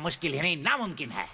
मुश्किल ही नहीं नामुमकिन है।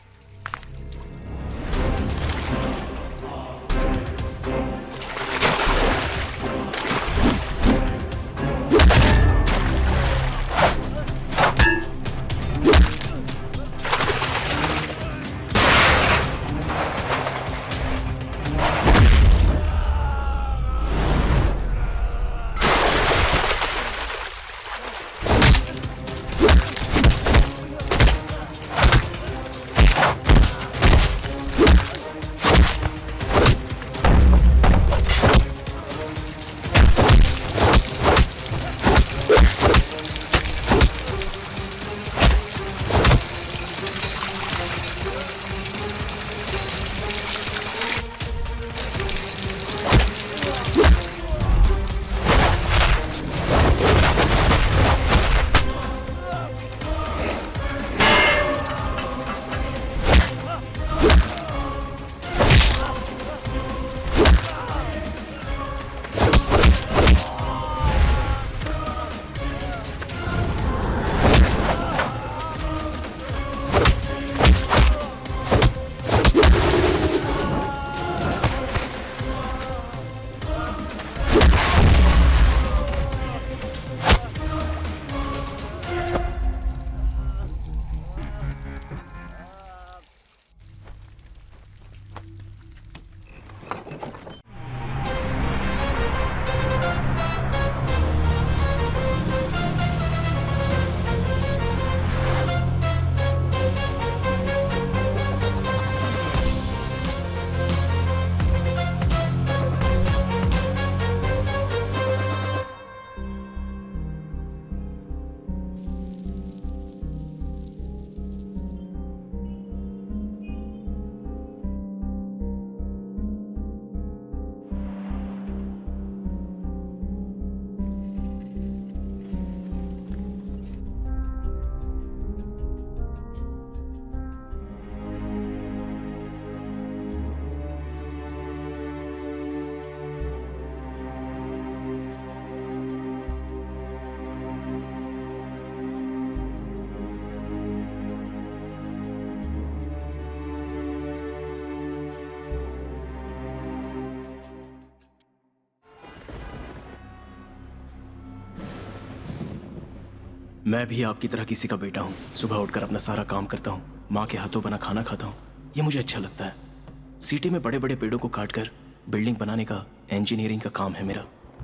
मैं भी आपकी तरह किसी का बेटा हूँ। सुबह उठकर अपना सारा काम करता हूँ, माँ के हाथों बना खाना खाता हूँ। ये मुझे अच्छा लगता है। सिटी में बड़े बड़े पेड़ों को काटकर बिल्डिंग बनाने का इंजीनियरिंग का काम है मेरा।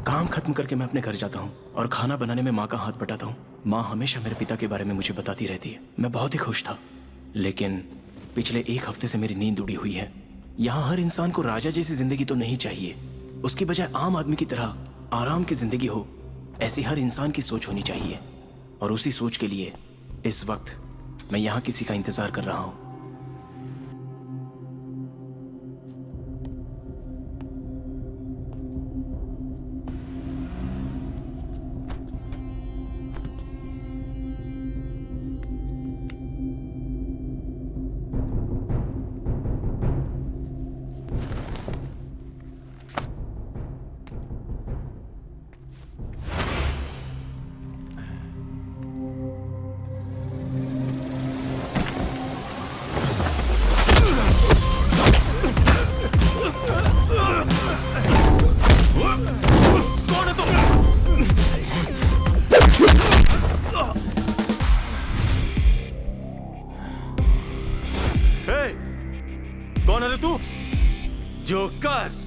काम खत्म करके मैं अपने घर जाता हूँ और खाना बनाने में माँ का हाथ बटाता हूँ। माँ हमेशा मेरे पिता के बारे में मुझे बताती रहती है। मैं बहुत ही खुश था, लेकिन पिछले एक हफ्ते से मेरी नींद उड़ी हुई है। यहाँ हर इंसान को राजा जैसी जिंदगी तो नहीं चाहिए, उसकी बजाय आम आदमी की तरह आराम की जिंदगी हो, ऐसी हर इंसान की सोच होनी चाहिए। और उसी सोच के लिए इस वक्त मैं यहाँ किसी का इंतजार कर रहा हूँ। कौन है तू? जोकर!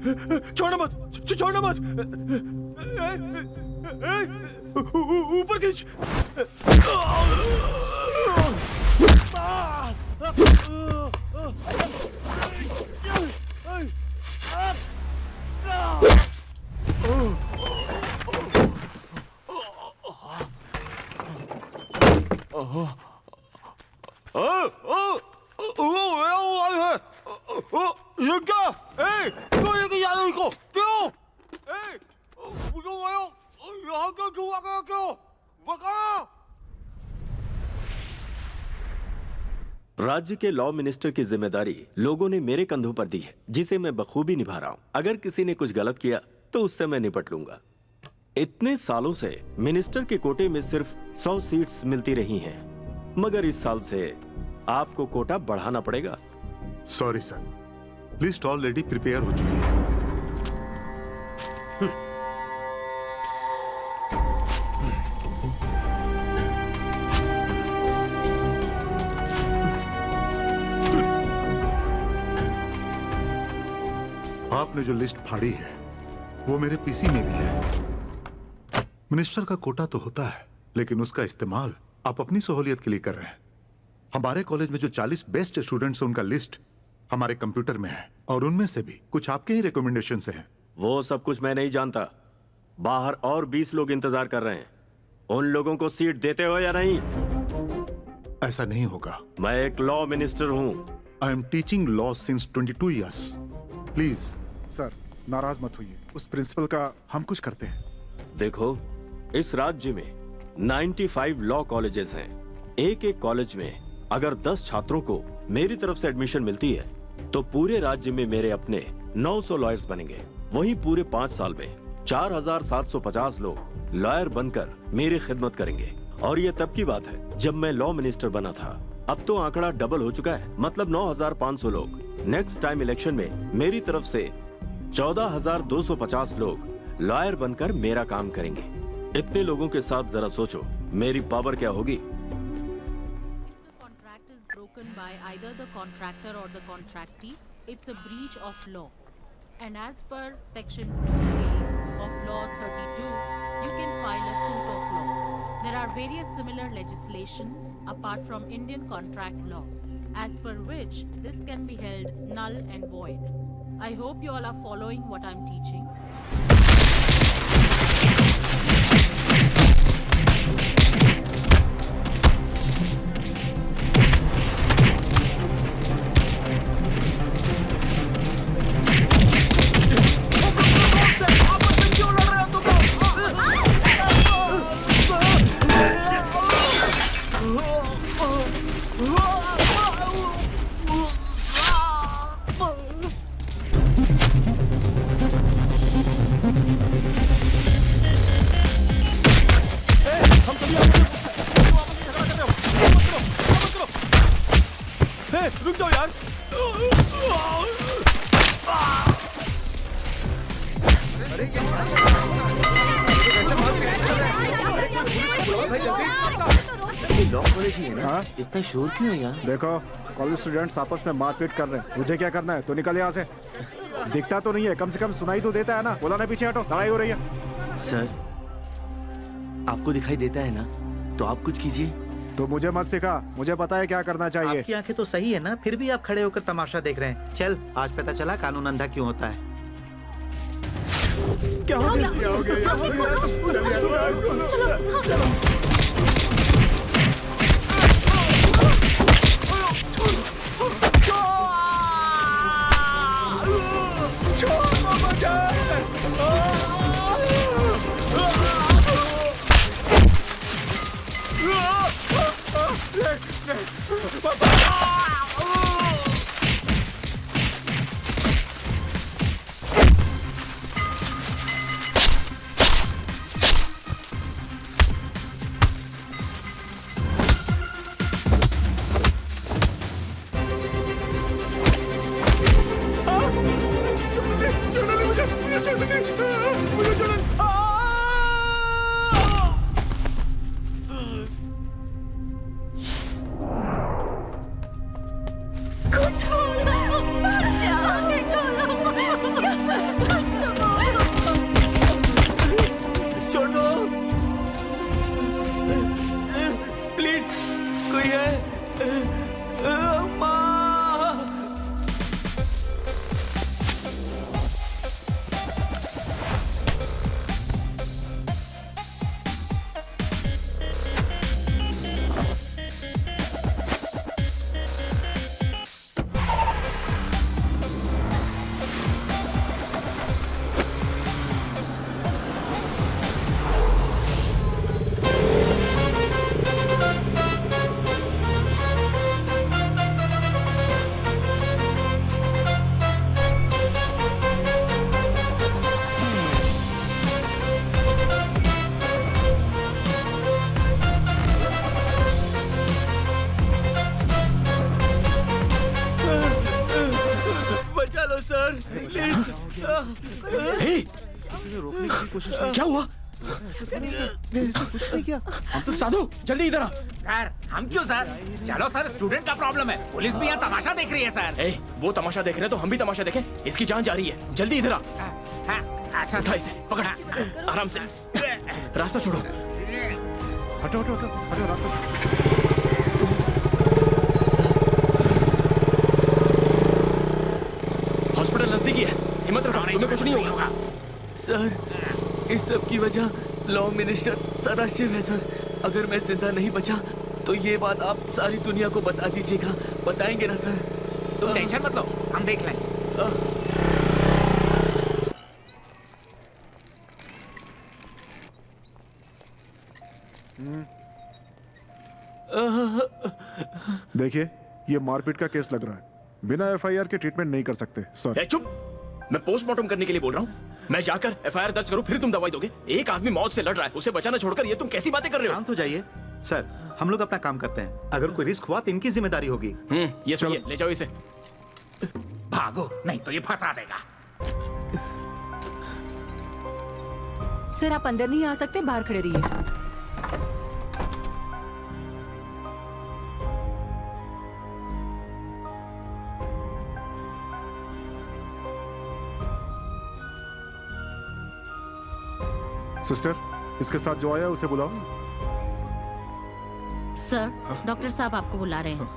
छोड़ना मत, छोड़ना मत। ऊपर खींच। ये क्या? क्यों ये क्या देखो? क्यों? मुझे यहाँ क्यों आ गया? क्यों? बता। राज्य के लॉ मिनिस्टर की जिम्मेदारी लोगों ने मेरे कंधों पर दी है, जिसे मैं बखूबी निभा रहा हूं। अगर किसी ने कुछ गलत किया तो उससे मैं निपट लूंगा। इतने सालों से मिनिस्टर के कोटे में सिर्फ 100 सीट्स मिलती रही हैं, मगर इस साल से आपको कोटा बढ़ाना पड़ेगा। Sorry sir, list already prepare हो चुकी है। आपने जो लिस्ट फाड़ी है वो मेरे पीसी में भी है। मिनिस्टर का कोटा तो होता है, लेकिन उसका इस्तेमाल आप अपनी सहूलियत के लिए कर रहे हैं। हमारे कॉलेज में जो 40 बेस्ट स्टूडेंट्स हैं उनका लिस्ट हमारे कंप्यूटर में है, और उनमें से भी कुछ आपके ही रिकमेंडेशन से हैं। वो सब कुछ मैं नहीं जानता। बाहर और 20 लोग इंतजार कर रहे हैं। उन लोगों को सीट देते हो या नहीं? ऐसा नहीं होगा। मैं एक लॉ मिनिस्टर हूं। I am teaching law since 22 years. Please sir, नाराज मत होइए, उस प्रिंसिपल का हम कुछ करते हैं। देखो, इस राज्य में 95 लॉ कॉलेजेस हैं। एक एक कॉलेज में अगर 10 छात्रों को मेरी तरफ से एडमिशन मिलती है तो पूरे राज्य में मेरे अपने 900 लॉयर्स बनेंगे। वही पूरे 5 साल में 4750 लोग लॉयर बनकर मेरी खिदमत करेंगे। और ये तब की बात है जब मैं लॉ मिनिस्टर बना था। अब तो आंकड़ा डबल हो चुका है, मतलब 9500 लोग। नेक्स्ट टाइम इलेक्शन में मेरी तरफ से 14250 लोग लॉयर बनकर मेरा काम करेंगे। इतने लोगों के साथ जरा सोचो मेरी पावर क्या होगी। Contract is broken by either the contractor or the contractee, it's a breach of law. And as per section 2A of law 32, you can file a suit of law. There are various similar legislations apart from Indian contract law, as per which this can be held null and void. I hope you all are following what I'm teaching. रुक जाओ यार। Law college ही है ना? इतना शोर क्यों है यहाँ? देखो, कॉलेज स्टूडेंट्स आपस में मारपीट कर रहे हैं। मुझे क्या करना है? तो निकल यहाँ से। दिखता तो नहीं है, कम से कम सुनाई तो देता है ना। बोला ना पीछे हटो, लड़ाई हो रही है। सर, आपको दिखाई देता है ना, तो आप कुछ कीजिए। तो मुझे मत सिखा, मुझे पता है क्या करना चाहिए। आपकी आंखें तो सही है ना, फिर भी आप खड़े होकर तमाशा देख रहे हैं। चल, आज पता चला कानून अंधा क्यों होता है। क्या हो गया? क्या हो गया? क्या हो गया? चलो। की कोशिश नहीं क्या हुआ? कुछ नहीं किया। हम तो साधु जल्दी इधर आ। सर हम क्यों सर? चलो सर, स्टूडेंट का प्रॉब्लम है, पुलिस भी यहाँ तमाशा देख रही है सर। ए, वो तमाशा देख रहे हैं तो हम भी तमाशा देखें। इसकी जान जा रही है, जल्दी इधर आ। हाँ, अच्छा उठा सर। इसे, पकड़ आराम से। रास्ता छोड़ो। हटो हटो हटो हटो रास्ता। हॉस्पिटल नजदीकी है, हिम्मत रखो, तुम्हें कुछ नहीं होगा। सर इस सब की वजह लॉ मिनिस्टर सदाशिव है सर। अगर मैं जिंदा नहीं बचा तो ये बात आप सारी दुनिया को बता दीजिएगा। बताएंगे ना सर? तुम टेंशन मत लो, हम देख लेंगे। देखिए, ये मारपीट का केस लग रहा है। बिना एफआईआर के ट्रीटमेंट नहीं कर सकते। सॉरी। ए, चुप। मैं पोस्टमार्टम करने के लिए बोल रहा हूँ। मैं जाकर एफआईआर दर्ज करूँ फिर तुम दवाई दोगे? एक आदमी मौत से लड़ रहा है, उसे बचाना छोड़कर ये तुम कैसी बातें कर रहे हो? शांत हो जाइए सर, हम लोग अपना काम करते हैं। अगर कोई रिस्क हुआ तो इनकी जिम्मेदारी होगी। ये सही है, ले जाओ इसे। भागो, नहीं तो ये फंसा देगा। सर आप अंदर नहीं आ सकते, बाहर खड़े रहिए। सिस्टर, इसके साथ जो आया उसे बुलाओ। सर, डॉक्टर साहब आपको बुला रहे हैं।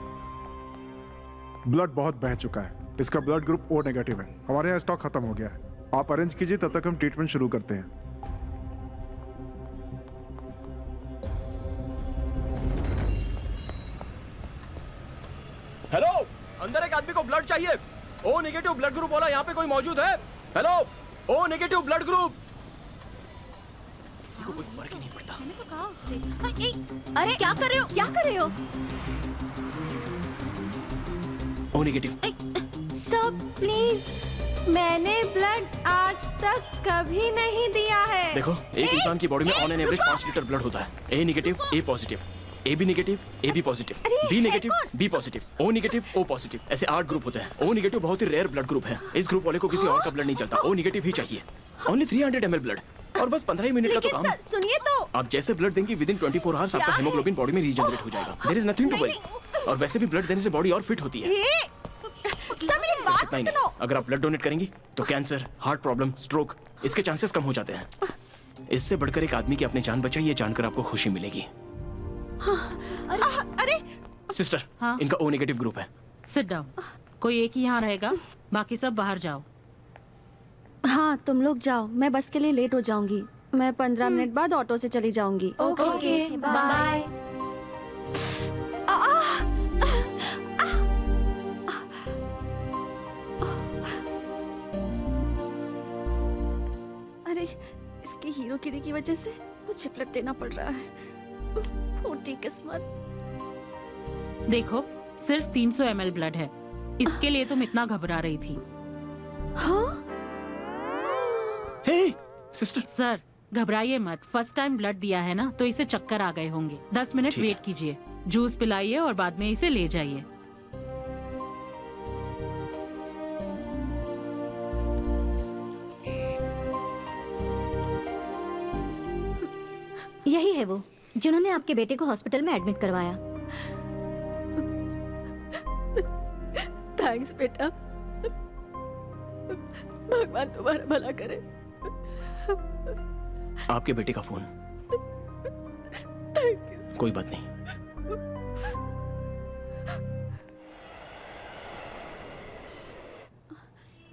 ब्लड बहुत बह चुका है। इसका ब्लड ग्रुप ओ नेगेटिव है। हमारे यहाँ स्टॉक खत्म हो गया है। आप अरेंज कीजिए, तब तक हम ट्रीटमेंट शुरू करते हैं। हेलो, अंदर एक आदमी को ब्लड चाहिए। ओ नेगेटिव ब्लड ग्रुप वाला यहाँ पे कोई मौजूद है? Hello, O negative blood group. किसी को कोई फर्क ही नहीं पड़ता। मैंने तो कहा उससे। अरे क्या कर रहे हो? क्या कर रहे हो? O negative. सर प्लीज, मैंने ब्लड आज तक कभी नहीं दिया है। देखो, एक इंसान की बॉडी में on an average 5 litre blood होता है। A negative, A positive, A B negative, A B positive, B negative, B positive, O negative, O positive, ऐसे 8 ग्रुप होते हैं। ओ नेगेटिव बहुत ही रेयर ब्लड ग्रुप है। इस ग्रुप वाले को किसी और का ब्लड नहीं चलता, ओ नेगेटिव ही चाहिए। ओनली 300 ml ब्लड और बस 15 ही मिनट का तो काम। सुनिए तो। आप जैसे ब्लड देंगे विदिन 24 आवर्स आपका हेमोग्लोबिन बॉडी में रीजनरेट हो जाएगा। There is nothing to worry. और वैसे भी ब्लड देने से बॉडी और फिट होती है। सर मेरी सिर्फ बात इतना ही सुनो। नहीं, अगर आप ब्लड डोनेट करेंगी तो कैंसर, हार्ट प्रॉब्लम, स्ट्रोक इसके चांसेस कम हो जाते हैं। इससे बढ़कर एक आदमी की अपनी जान बचाई, ये जानकर आपको खुशी मिलेगी। अरे सिस्टर, हाँ? इनका ओ नेगेटिव ग्रुप है। Sit down. कोई एक ही यहाँ रहेगा, बाकी सब बाहर जाओ। हाँ तुम लोग जाओ, मैं बस के लिए लेट हो जाऊंगी। मैं 15 मिनट बाद ऑटो से चली जाऊंगी। Okay, bye. अरे इसकी हीरोगिरी की वजह से मुझे ब्लड देना पड़ रहा है। फूटी किस्मत। देखो, सिर्फ 300 ml ब्लड है। इसके लिए तुम इतना घबरा रही थी। हाँ हे सिस्टर, सर घबराइए मत। फर्स्ट टाइम ब्लड दिया है ना, तो इसे चक्कर आ गए होंगे। 10 मिनट ठीक है। वेट कीजिए, जूस पिलाइए और बाद में इसे ले जाइए। यही है वो जिन्होंने आपके बेटे को हॉस्पिटल में एडमिट करवाया। थैंक्स बेटा, भगवान तुम्हारा भला करे। आपके बेटे का फोन। कोई बात नहीं।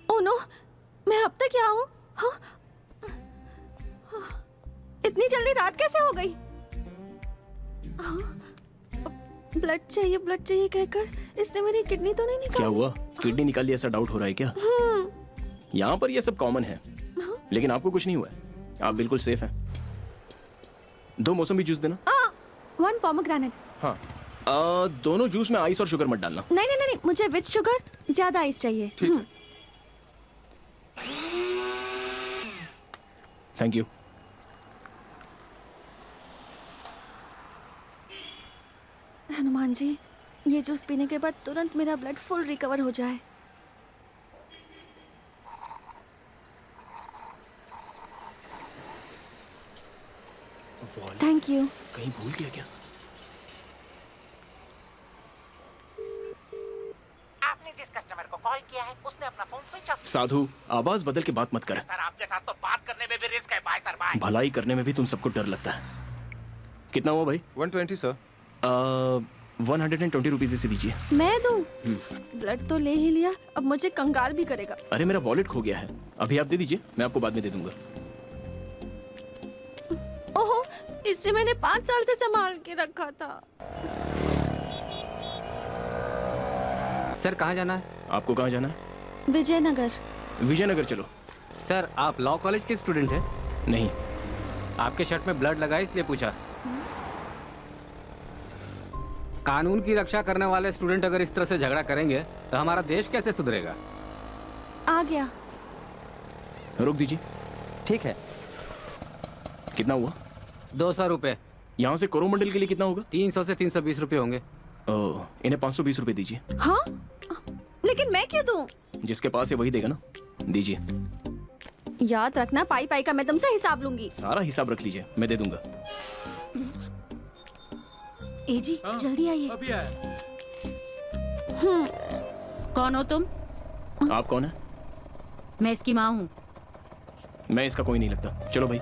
ओह नो, मैं अब तक यहाँ हूँ? हाँ? इतनी जल्दी रात कैसे हो गई? ब्लड चाहिए कहकर इसने मेरी किडनी तो नहीं निकाली? क्या हुआ, किडनी निकाली ऐसा डाउट हो रहा है क्या? यहाँ पर ये सब कॉमन है, लेकिन आपको कुछ नहीं हुआ है। आप बिल्कुल सेफ हैं। 2 मौसमी जूस देना। 1 पोमोग्रेनेट। हाँ, दोनों जूस में आइस और शुगर मत डालना। नहीं, मुझे विद शुगर, ज्यादा आइस चाहिए। Thank you. हनुमान जी, ये जूस पीने के बाद तुरंत मेरा ब्लड फुल रिकवर हो जाए। Thank you. कहीं भूल गया क्या? आपने जिस कस्टमर को कॉल किया है उसने अपना फोन स्विच ऑफ। साधु, आवाज बदल के बात मत कर। सर आपके साथ तो बात करने में भी रिस्क है बाय सर बाय। भलाई करने में भी तुम सबको डर लगता है। कितना हुआ भाई? 120 सर। 120 रुपीज इसे दीजिए। मैं दूं? ब्लड तो ले ही लिया, अब मुझे कंगाल भी करेगा। अरे मेरा वॉलेट खो गया है, अभी आप दे दीजिए, मैं आपको बाद में दे दूंगा। ओहो, इससे मैंने 5 साल से संभाल के रखा था। सर कहाँ जाना है? आपको कहाँ जाना है? विजयनगर। विजयनगर चलो। सर आप लॉ कॉलेज के स्टूडेंट हैं? नहीं। आपके शर्ट में ब्लड लगा है इसलिए पूछा। कानून की रक्षा करने वाले स्टूडेंट अगर इस तरह से झगड़ा करेंगे तो हमारा देश कैसे सुधरेगा? आ गया। रोक दीजिए। ठीक है। कितना हुआ? 200 रुपये। यहाँ से कोरोमंडल के लिए कितना होगा? 300 से 320 रुपये होंगे। ओह, इन्हें 520 रुपये दीजिए। हाँ? लेकिन मैं क्यों दूं? जिसके पास है वही देगा ना, दीजिए। याद रखना, पाई पाई का मैं तुमसे हिसाब लूंगी। सारा हिसाब रख लीजिए, मैं दे दूंगा। ए जी जल्दी आइए। अभी आया। कौन हो तुम? आप कौन है? मैं इसकी माँ हूँ। मैं इसका कोई नहीं लगता। चलो भाई।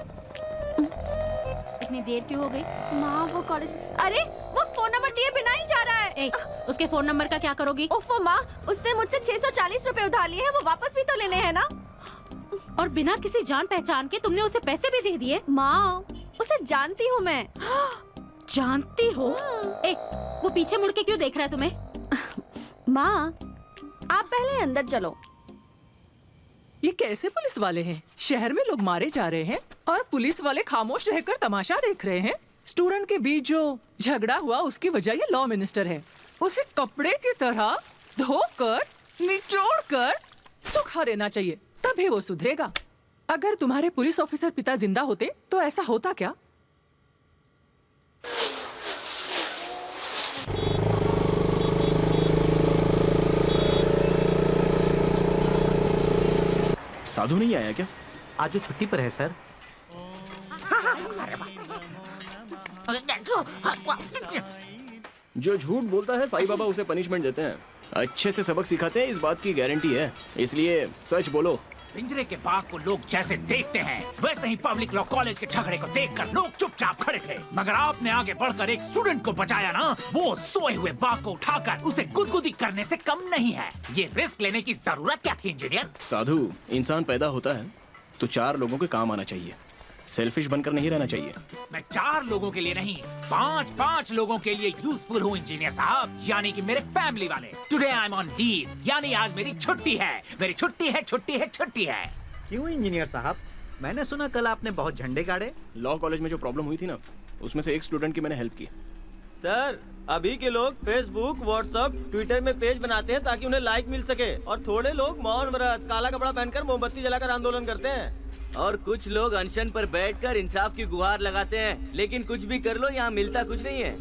इतनी देर क्यों हो गई? माँ वो कॉलेज, अरे वो फोन नंबर दिए बिना ही जा रहा है। ए, उसके फोन नंबर का क्या करोगी? ओफो माँ, उससे मुझसे 640 रुपए उधार लिए हैं, वो वापस भी तो लेने हैं ना। और बिना किसी जान पहचान के तुमने उसे पैसे भी दे दिए? माँ उसे जानती हूँ मैं। जानती हो? ए, वो पीछे मुड़ के क्यों देख रहा है तुम्हें? माँ आप पहले अंदर चलो। ये कैसे पुलिस वाले हैं? शहर में लोग मारे जा रहे हैं और पुलिस वाले खामोश रहकर तमाशा देख रहे हैं। स्टूडेंट के बीच जो झगड़ा हुआ उसकी वजह ये लॉ मिनिस्टर है। उसे कपड़े की तरह धोकर निचोड़कर सुखा देना चाहिए, तभी वो सुधरेगा। अगर तुम्हारे पुलिस ऑफिसर पिता जिंदा होते तो ऐसा होता क्या? साधु नहीं आया क्या? आज वो छुट्टी पर है सर। जो झूठ बोलता है साईं बाबा उसे पनिशमेंट देते हैं, अच्छे से सबक सिखाते हैं, इस बात की गारंटी है। इसलिए सच बोलो। पिंजरे के बाघ को लोग जैसे देखते हैं वैसे ही पब्लिक लॉ कॉलेज के झगड़े को देखकर लोग चुपचाप खड़े थे, मगर आपने आगे बढ़कर एक स्टूडेंट को बचाया ना। वो सोए हुए बाघ को उठाकर उसे गुदगुदी करने से कम नहीं है। ये रिस्क लेने की जरूरत क्या थी इंजीनियर? साधु, इंसान पैदा होता है तो 4 लोगों के काम आना चाहिए, सेल्फिश बनकर नहीं रहना चाहिए। मैं 4 लोगों के लिए नहीं, 5 लोगों के लिए यूजफुल हूँ इंजीनियर साहब, यानी कि मेरे फैमिली वाले। Today I am on leave, यानी आज मेरी छुट्टी है। मेरी छुट्टी है, छुट्टी है, छुट्टी है। क्यों इंजीनियर साहब, मैंने सुना कल आपने बहुत झंडे गाड़े। लॉ कॉलेज में जो प्रॉब्लम हुई थी ना, उसमें से एक स्टूडेंट की मैंने हेल्प की। सर अभी के लोग फेसबुक, व्हाट्सएप, ट्विटर में पेज बनाते हैं ताकि उन्हें लाइक मिल सके, और थोड़े लोग मौन व्रत, काला कपड़ा पहनकर मोमबत्ती जलाकर आंदोलन करते हैं, और कुछ लोग अनशन पर बैठकर इंसाफ की गुहार लगाते हैं। लेकिन कुछ भी कर लो, यहाँ मिलता कुछ नहीं है।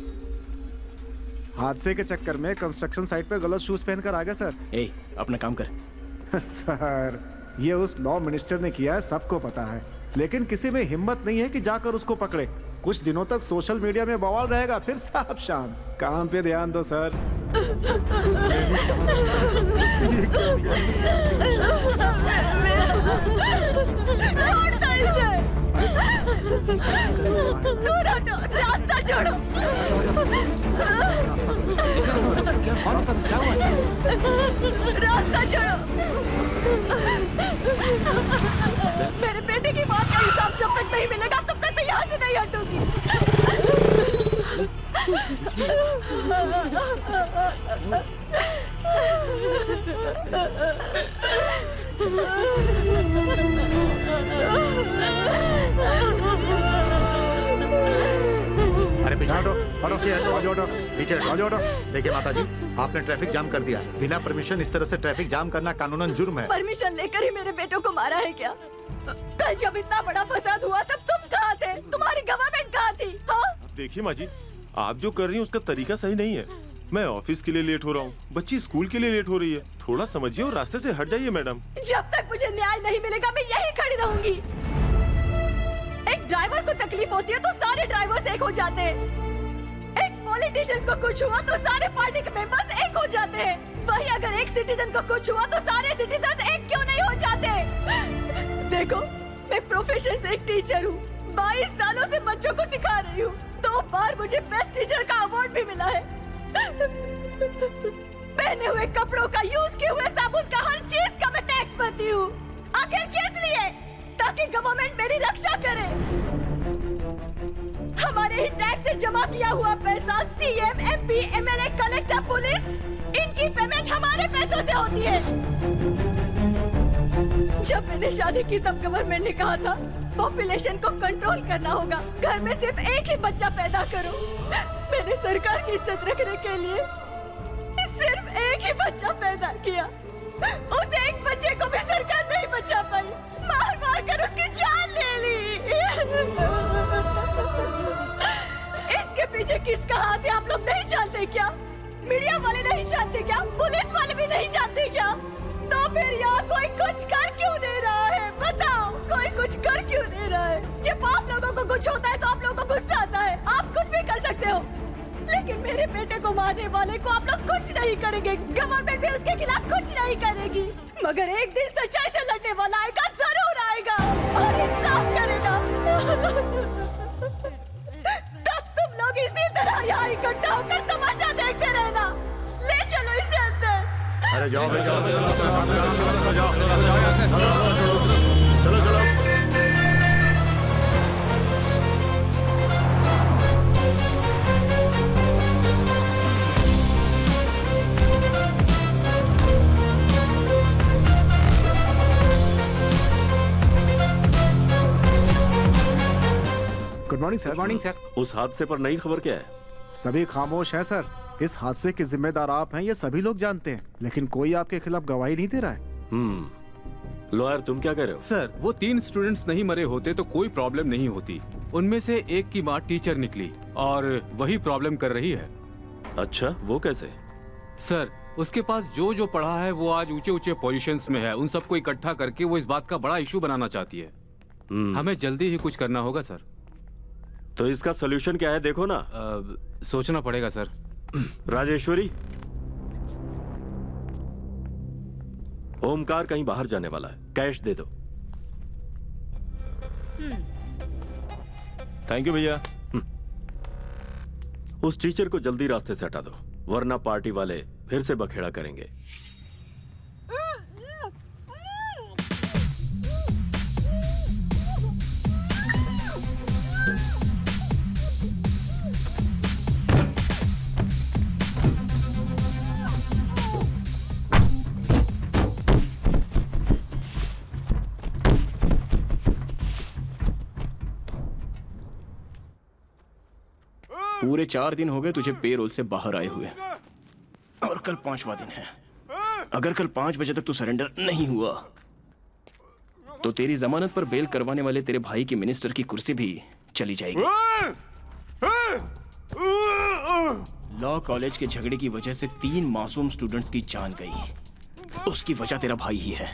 हादसे के चक्कर में कंस्ट्रक्शन साइट पे गलत शूज पहनकर आ गए सर। ए, अपना काम कर। सर ये उस लॉ मिनिस्टर ने किया है, सबको पता है, लेकिन किसी में हिम्मत नहीं है कि जाकर उसको पकड़े। कुछ दिनों तक सोशल मीडिया में बवाल रहेगा, फिर सब शांत। काम पे ध्यान दो सर। छोड़ दो इसे। दूर हटो, रास्ता छोड़ो। रास्ता छोड़ो। मेरे बेटे की मौत का हिसाब जब तक नहीं मिलेगा तब तक मैं यहाँ से नहीं हटूंगी। अरे पीछे हटो, पीछे हटो। देखिए माता जी, आपने ट्रैफिक जाम कर दिया। बिना परमिशन इस तरह से ट्रैफिक जाम करना कानूनन जुर्म है। परमिशन लेकर ही मेरे बेटों को मारा है क्या? कल जब इतना बड़ा फसाद हुआ तब तुम कहाँ थे? तुम्हारी गवर्नमेंट कहाँ थी? हाँ? देखिए माँ जी, आप जो कर रही हैं उसका तरीका सही नहीं है। मैं ऑफिस के लिए लेट हो रहा हूँ, बच्ची स्कूल के लिए लेट हो रही है। थोड़ा समझिए और रास्ते से हट जाइए मैडम। जब तक मुझे न्याय नहीं मिलेगा मैं यहीं खड़ी रहूंगी। एक ड्राइवर को तकलीफ होती है तो सारे ड्राइवर्स एक हो जाते हैं। एक पॉलिटिशियंस को कुछ हुआ तो सारे पार्टी के मेंबर्स एक हो जाते हैं। वही अगर एक सिटीजन को कुछ हुआ तो सारे सिटीजन एक क्यों नहीं हो जाते? देखो, मैं प्रोफेशन से एक टीचर हूँ। 22 सालों से बच्चों को सिखा रही हूँ। 2 बार मुझे बेस्ट टीचर का अवार्ड भी मिला है। पहने हुए कपड़ों का, यूज किए हुए साबुन का, हर चीज का मैं टैक्स भरती हूँ। आखिर किस लिए? ताकि गवर्नमेंट मेरी रक्षा करे। हमारे ही टैक्स से जमा किया हुआ पैसा CM, MP, MLA, collector, police, इनकी पेमेंट हमारे पैसों से होती है। जब मैंने शादी की तब गवर्नमेंट ने कहा था पॉपुलेशन को कंट्रोल करना होगा, घर में सिर्फ एक ही बच्चा पैदा करो। मैंने सरकार की इज्जत रखने के लिए सिर्फ एक ही बच्चा पैदा किया। उस एक बच्चे को भी सरकार नहीं बचा पाई, मार मार कर उसकी जान ले ली। इसके पीछे किसका हाथ है आप लोग नहीं जानते क्या? मीडिया वाले नहीं जानते क्या? पुलिस वाले भी नहीं जानते क्या? तो फिर यहाँ कोई कुछ कर क्यों नहीं रहा है? बताओ, कोई कुछ कर क्यों नहीं रहा है? जब आप लोगों को कुछ होता है तो आप लोगों को गुस्सा आता है। आप कुछ भी कर सकते हो, लेकिन मेरे बेटे को मारने वाले को आप लोग कुछ नहीं करेंगे। गवर्नमेंट भी उसके खिलाफ कुछ नहीं करेगी। मगर एक दिन सच्चाई से लड़ने वाला आएगा, जरूर आएगा और इंसाफ करेगा। तब तुम लोग इसी तरह यहाँ इकट्ठा होकर तमाशा देखते रहना। ले चलो इसे अंदर। अरे जाओ भाई, चलो चलो। Good morning sir. Good morning sir. उस हादसे पर नई खबर क्या है? सभी खामोश हैं सर। इस हादसे के जिम्मेदार आप हैं, ये सभी लोग जानते हैं, लेकिन कोई आपके खिलाफ गवाही नहीं दे रहा है। लॉयर, तुम क्या कह रहे हो? सर, वो 3 स्टूडेंट्स नहीं मरे होते तो कोई प्रॉब्लम नहीं होती। उनमें से एक की माँ टीचर निकली और वही प्रॉब्लम कर रही है। अच्छा, वो कैसे? सर, उसके पास जो जो पढ़ा है वो आज ऊंचे ऊंचे पोजीशंस में है। उन सबको इकट्ठा करके वो इस बात का बड़ा इशू बनाना चाहती है। हमें जल्दी ही कुछ करना होगा सर। तो इसका सोल्यूशन क्या है, देखो ना। सोचना पड़ेगा सर। राजेश्वरी, ओमकार कहीं बाहर जाने वाला है, कैश दे दो। थैंक यू भैया। उस टीचर को जल्दी रास्ते से हटा दो, वरना पार्टी वाले फिर से बखेड़ा करेंगे। पूरे 4 दिन हो गए तुझे पेरोल से बाहर आए हुए, और कल 5वां दिन है। अगर कल 5 बजे तक तू सरेंडर नहीं हुआ तो तेरी जमानत पर बेल करवाने वाले तेरे भाई की मिनिस्टर की कुर्सी भी चली जाएगी। लॉ कॉलेज के झगड़े की वजह से 3 मासूम स्टूडेंट्स की जान गई। उसकी वजह तेरा भाई ही है।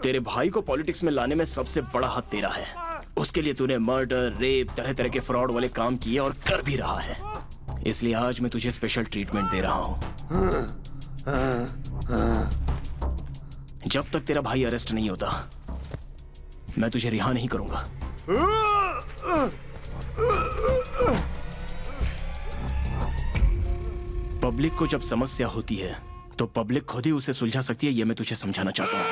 तेरे भाई को पॉलिटिक्स में लाने में सबसे बड़ा हाथ तेरा है। उसके लिए तूने मर्डर, रेप, तरह तरह के फ्रॉड वाले काम किए और कर भी रहा है। इसलिए आज मैं तुझे स्पेशल ट्रीटमेंट दे रहा हूं। जब तक तेरा भाई अरेस्ट नहीं होता मैं तुझे रिहा नहीं करूंगा। पब्लिक को जब समस्या होती है तो पब्लिक खुद ही उसे सुलझा सकती है, यह मैं तुझे समझाना चाहता हूं।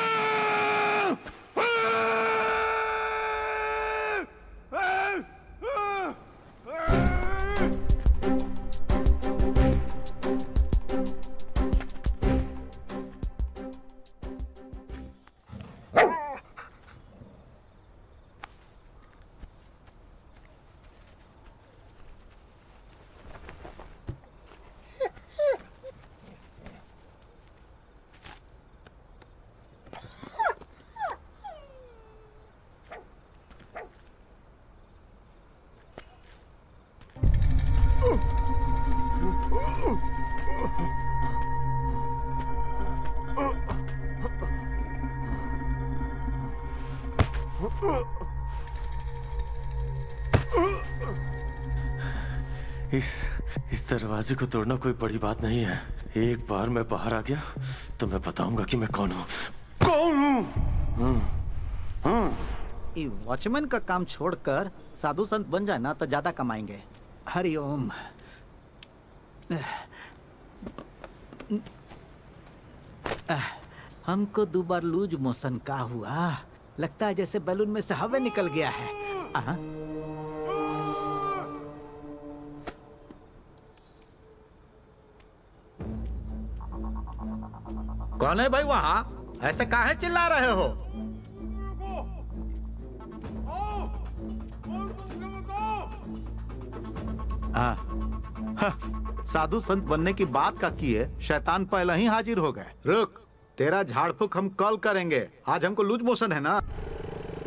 इस दरवाजे को तोड़ना कोई बड़ी बात नहीं है। एक बार मैं बाहर आ गया तो मैं बताऊंगा कि मैं कौन हूँ। वॉचमैन का काम छोड़कर साधु संत बन जाए ना तो ज्यादा कमाएंगे। हरिओम। हमको 2 बार लूज मोशन का हुआ, लगता है जैसे बैलून में से हवा निकल गया है। कौन है भाई वहाँ? ऐसे काहे चिल्ला रहे हो? साधु संत बनने की बात का की है, शैतान पहले ही हाजिर हो गए। रुक, तेरा झाड़ फूक हम कल करेंगे, आज हमको लूज मोशन है ना।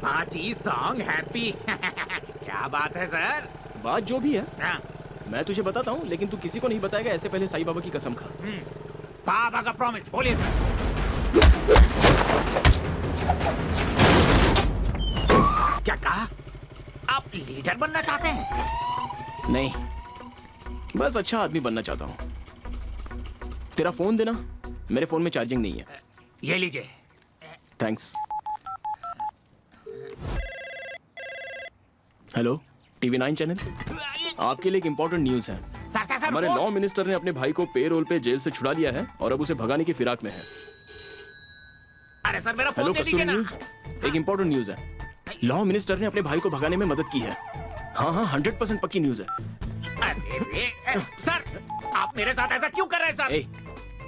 Party song happy. क्या बात है सर? बात जो भी है मैं तुझे बताता हूँ, लेकिन तू किसी को नहीं बताएगा। ऐसे पहले साईं बाबा की कसम खा। बाबा का प्रॉमिस, बोलिए सर। क्या कहा? आप लीडर बनना चाहते हैं? नहीं, बस अच्छा आदमी बनना चाहता हूँ। तेरा फोन देना, मेरे फोन में चार्जिंग नहीं है। ये लीजिए। थैंक्स। Hello, TV 9 channel. आपके लिए एक इम्पोर्टेंट न्यूज है। सर, हमारे लॉ मिनिस्टर ने अपने भाई को पेरोल पे जेल से छुड़ा लिया है और अब उसे भगाने की फिराक में है। अरे सर, मेरा फोन हेलो दे दीजिए कस्तूरी ना। न्यूज, एक इम्पोर्टेंट न्यूज है। लॉ मिनिस्टर ने अपने भाई को भगाने में मदद की है। हाँ, 100% पक्की न्यूज है। सर, आप मेरे साथ ऐसा क्यों कर रहे हैं सर? ए,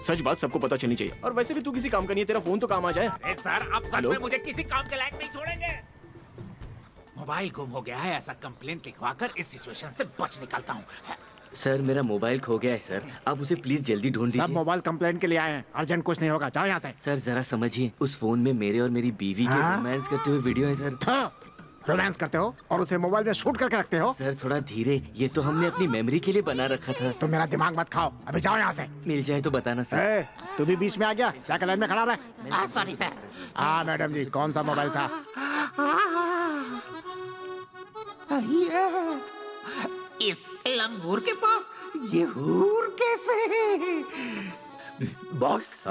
सच बात सबको पता चलनी चाहिए। और वैसे भी तू किसी काम का नहीं है, तेरा फोन तो काम आ जाए। अरे सर, आप सच में मुझे किसी काम के लायक नहीं छोड़ेंगे। मोबाइल गुम हो गया है, ऐसा कंप्लेंट लिखवाकर इस सिचुएशन से बच निकलता हूँ। सर, मेरा मोबाइल खो गया है सर, आप उसे प्लीज जल्दी ढूंढ दीजिए। सब मोबाइल कंप्लेंट के लिए आए हैं, अर्जेंट कुछ नहीं होगा, जाओ यहाँ से। सर जरा समझिए, उस फोन में मेरे और मेरी बीवी के रोमांस करते हुए वीडियो है सर। रोमांस करते हो और उसे मोबाइल में शूट करके रखते हो? सर थोड़ा धीरे, ये तो हमने अपनी मेमोरी के लिए बना रखा था। तुम मेरा दिमाग मत खाओ, अभी जाओ यहाँ से। मिल जाए तो बताना सर। तू भी बीच में आ गया, जाकर लाइन में खड़ा रहे। Sorry sir. हाँ मैडम जी, कौन सा मोबाइल था? इस लंगूर के पास ये हूर कैसे? बॉस,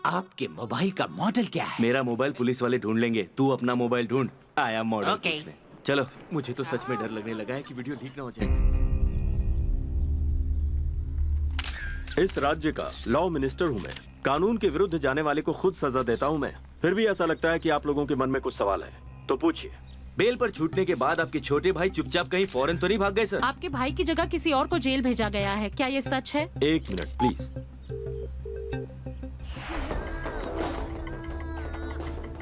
आपके मोबाइल का मॉडल क्या है? मेरा मोबाइल पुलिस वाले ढूंढ लेंगे, तू अपना मोबाइल ढूंढ। आया मॉडल ओके। पूछने। चलो, मुझे तो सच में डर लगने लगा है कि वीडियो लीक ना हो जाए। इस राज्य का लॉ मिनिस्टर हूँ मैं। कानून के विरुद्ध जाने वाले को खुद सजा देता हूँ मैं। फिर भी ऐसा लगता है कि आप लोगों के मन में कुछ सवाल है, तो पूछिए। बेल पर छूटने के बाद आपके छोटे भाई चुपचाप कहीं फॉरेन तो नहीं भाग गए सर? आपके भाई की जगह किसी और को जेल भेजा गया है, क्या ये सच है? 1 मिनट प्लीज।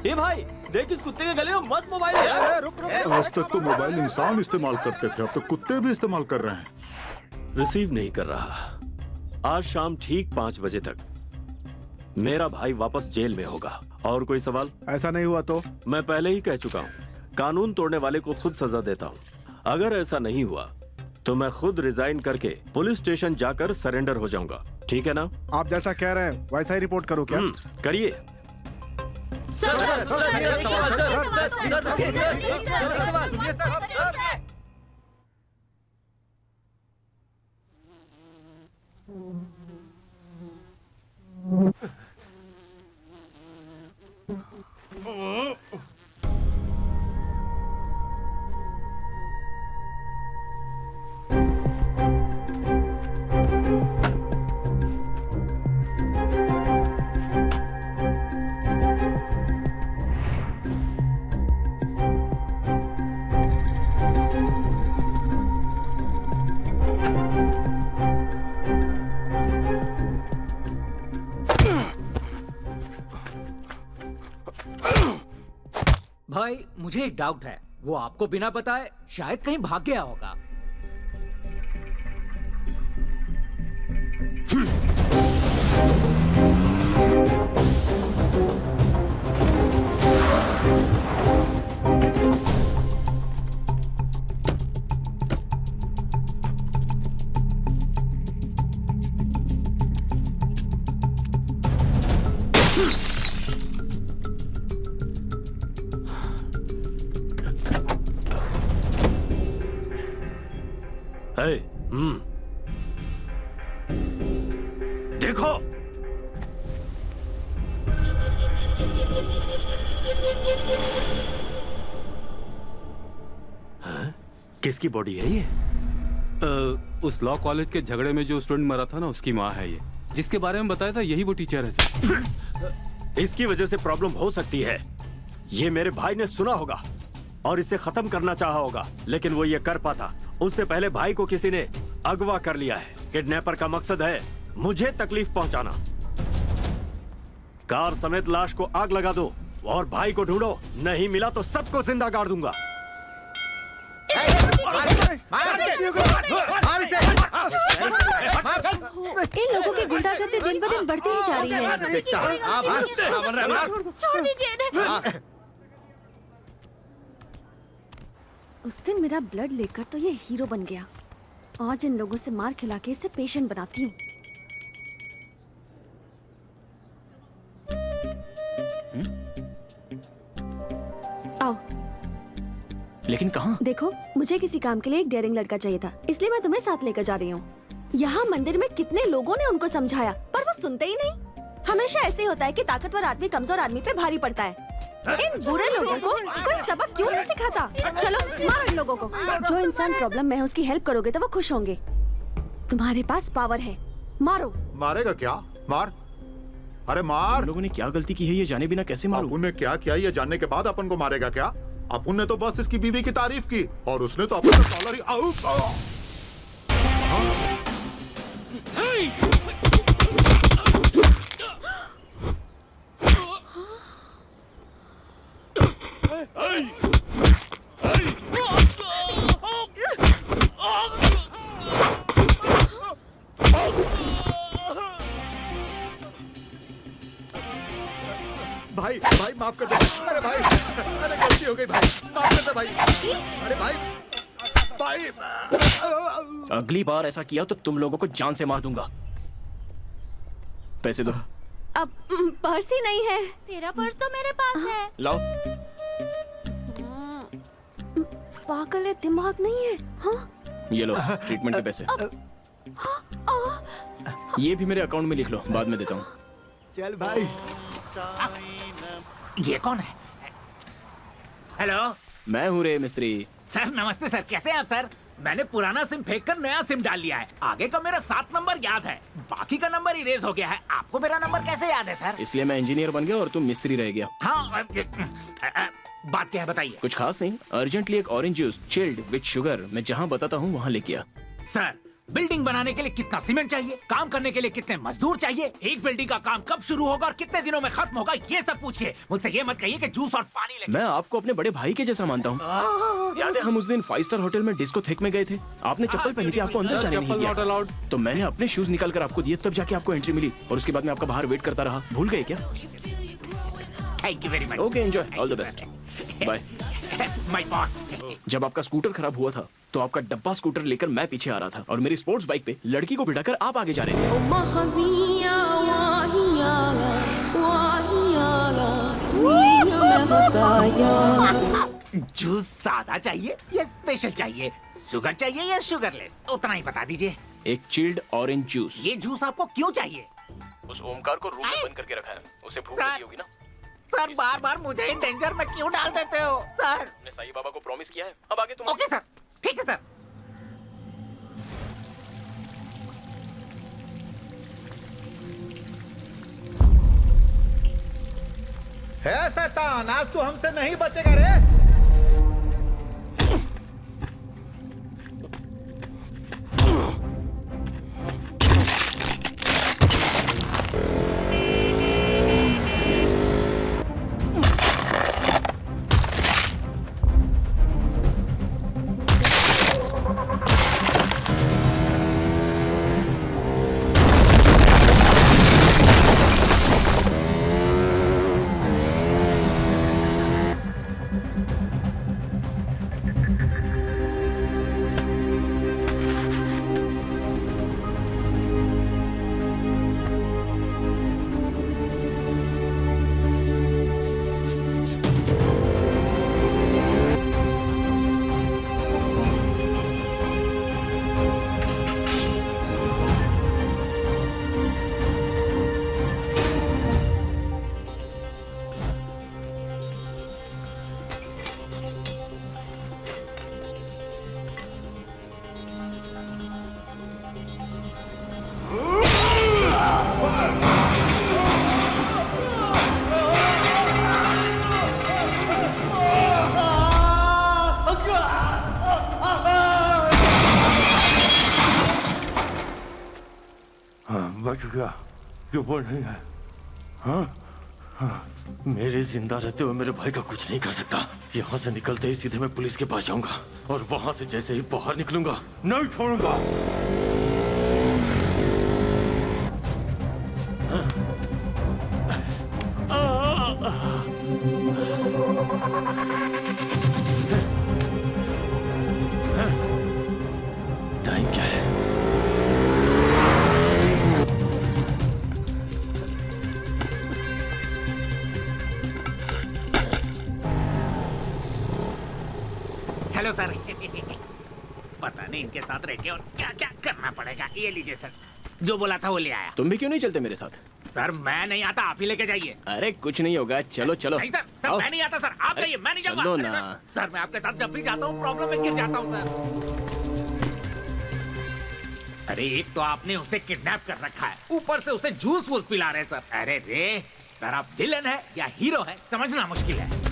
ये भाई देख, इस कुत्ते के गले में मस्त मोबाइल है यार। आज तक तो मोबाइल इंसान इस्तेमाल करते थे, अब तो कुत्ते भी इस्तेमाल कर रहे हैं। रिसीव नहीं कर रहा। आज शाम ठीक 5 बजे तक मेरा भाई वापस जेल में होगा। और कोई सवाल? ऐसा नहीं हुआ तो? मैं पहले ही कह चुका हूँ, कानून तोड़ने वाले को खुद सजा देता हूँ। अगर ऐसा नहीं हुआ तो मैं खुद रिजाइन करके पुलिस स्टेशन जाकर सरेंडर हो जाऊंगा, ठीक है ना? आप जैसा कह रहे हैं वैसा ही रिपोर्ट करो क्या? करिए। भाई मुझे एक डाउट है, वो आपको बिना बताए शायद कहीं भाग गया होगा। देखो। हाँ? किसकी बॉडी है ये? उस लॉ कॉलेज के झगड़े में जो स्टूडेंट मरा था ना, उसकी माँ है ये। जिसके बारे में बताया था यही वो टीचर है सर। इसकी वजह से प्रॉब्लम हो सकती है। ये मेरे भाई ने सुना होगा और इसे खत्म करना चाहा होगा, लेकिन वो ये कर पाता उससे पहले भाई को किसी ने अगवा कर लिया है। किडनैपर का मकसद है मुझे तकलीफ पहुंचाना। कार समेत लाश को आग लगा दो और भाई को ढूंढो, नहीं मिला तो सबको जिंदा गाड़ दूंगा। इन लोगों की गुंडागर्दी दिन ब दिन बढ़ती ही जा रही है। छोड़ दीजिए इन्हें। उस दिन मेरा ब्लड लेकर तो ये हीरो बन गया। आज इन लोगों से मार खिला के इसे पेशेंट बनाती हूँ। आओ। लेकिन कहाँ? देखो, मुझे किसी काम के लिए एक डेयरिंग लड़का चाहिए था, इसलिए मैं तुम्हें साथ लेकर जा रही हूँ। यहाँ मंदिर में कितने लोगों ने उनको समझाया, पर वो सुनते ही नहीं। हमेशा ऐसे ही होता है कि ताकतवर आदमी कमजोर आदमी पे भारी पड़ता है। इन बुरे लोगों को कोई सबक क्यों नहीं सिखाता? चलो मारो इन लोगों को। जो इंसान प्रॉब्लम में है उसकी हेल्प करोगे तो वो खुश होंगे। तुम्हारे पास पावर है, मारो। मारेगा क्या? मार। अरे मार। लोगों ने क्या गलती की है ये जाने बिना कैसे मारूं? अपुन ने क्या किया ये जानने के बाद अपन को मारेगा क्या? अपुन ने तो बस इसकी बीवी की तारीफ की और उसने तो अपना कॉलर ही भाई भाई माफ कर दे। अरे भाई, अरे गलती हो गई भाई, माफ कर दे भाई। अरे भाई भाई अगली बार ऐसा किया तो तुम लोगों को जान से मार दूंगा। पैसे दो। अब पर्स ही नहीं है। तेरा पर्स तो मेरे पास है। लाओ। पागल है, दिमाग नहीं है। हाँ? ये लो ट्रीटमेंट के पैसे। ये भी मेरे अकाउंट में लिख लो, बाद में देता हूँ। चल भाई। ये कौन है? हेलो, मैं हूँ रे मिस्त्री। सर नमस्ते सर, कैसे हैं आप सर? मैंने पुराना सिम फेंक कर नया सिम डाल लिया है। आगे का मेरा 7 नंबर याद है, बाकी का नंबर इरेज हो गया है। आपको मेरा नंबर कैसे याद है सर? इसलिए मैं इंजीनियर बन गया और तुम मिस्त्री रह गया। हाँ, बात क्या है बताइए। कुछ खास नहीं, अर्जेंटली एक orange juice chilled with sugar मैं जहाँ बताता हूँ वहाँ लेके आ। सर, बिल्डिंग बनाने के लिए कितना सीमेंट चाहिए, काम करने के लिए कितने मजदूर चाहिए, एक बिल्डिंग का काम कब शुरू होगा और कितने दिनों में खत्म होगा, ये सब पूछिए। मुझसे ये मत कहिए कि जूस और पानी ले। मैं आपको अपने बड़े भाई के जैसा मानता हूँ। याद है हम उस दिन 5 स्टार होटल में डिस्को थेक में गए थे, आपने चप्पल पहनी थी, आपको अंदर जाने नहीं दिया, तो मैंने अपने शूज निकाल कर आपको दिए, तब जाके आपको एंट्री मिली और उसके बाद मैं आपका बाहर वेट करता रहा। भूल गए क्या? Thank you very much. Okay, enjoy, all the best, bye. My boss. जब आपका स्कूटर खराब हुआ था तो आपका डब्बा स्कूटर लेकर मैं पीछे आ रहा था और मेरी स्पोर्ट्स बाइक पे लड़की को बिठाकर आप आगे जा रहे थे। जूस सादा चाहिए या स्पेशल चाहिए, शुगर चाहिए या शुगरलेस, उतना ही बता दीजिए। एक चिल्ड ऑरेंज जूस। ये जूस आपको क्यों चाहिए? उस ओमकार को रूम में बंद करके रखा है, उसे भूख लगी होगी ना। सर बार बार मुझे इन डेंजर में क्यों डाल देते हो सर? मैंने साईं बाबा को प्रॉमिस किया है, अब आगे तुम। ओके सर, ठीक है सर। है शैतान, आज तू हमसे नहीं बचेगा रे। बच गया, क्यों वो नहीं है? हाँ? मेरे जिंदा रहते हुए मेरे भाई का कुछ नहीं कर सकता। यहाँ से निकलते ही सीधे मैं पुलिस के पास जाऊंगा और वहां से जैसे ही बाहर निकलूंगा नहीं छोड़ूंगा। टाइम क्या है? Hello sir. पता नहीं इनके साथ रह के और क्या क्या करना पड़ेगा। ये लीजिए सर, जो बोला था वो ले आया। तुम भी क्यों नहीं चलते मेरे साथ? सर मैं नहीं आता, आप ही लेके जाइए। अरे कुछ नहीं होगा, चलो चलो। नहीं सर, सर मैं नहीं आता सर, आप जाइए, मैं नहीं जाऊंगा। चलो अरे ना। सर मैं आपके साथ जब भी जाता हूँ प्रॉब्लम में गिर जाता हूँ सर। अरे एक तो आपने उसे किडनैप कर रखा है, ऊपर से उसे जूस वूस पिला रहे सर। अरे रे सर, आप विलन है या हीरो है समझना मुश्किल है।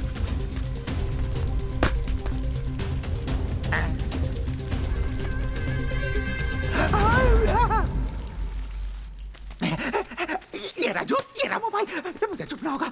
ये रहा जूस, ये रहा मोबाइल, मुझे चुपना होगा।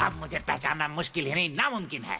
अब मुझे पहचानना मुश्किल ही नहीं नामुमकिन है।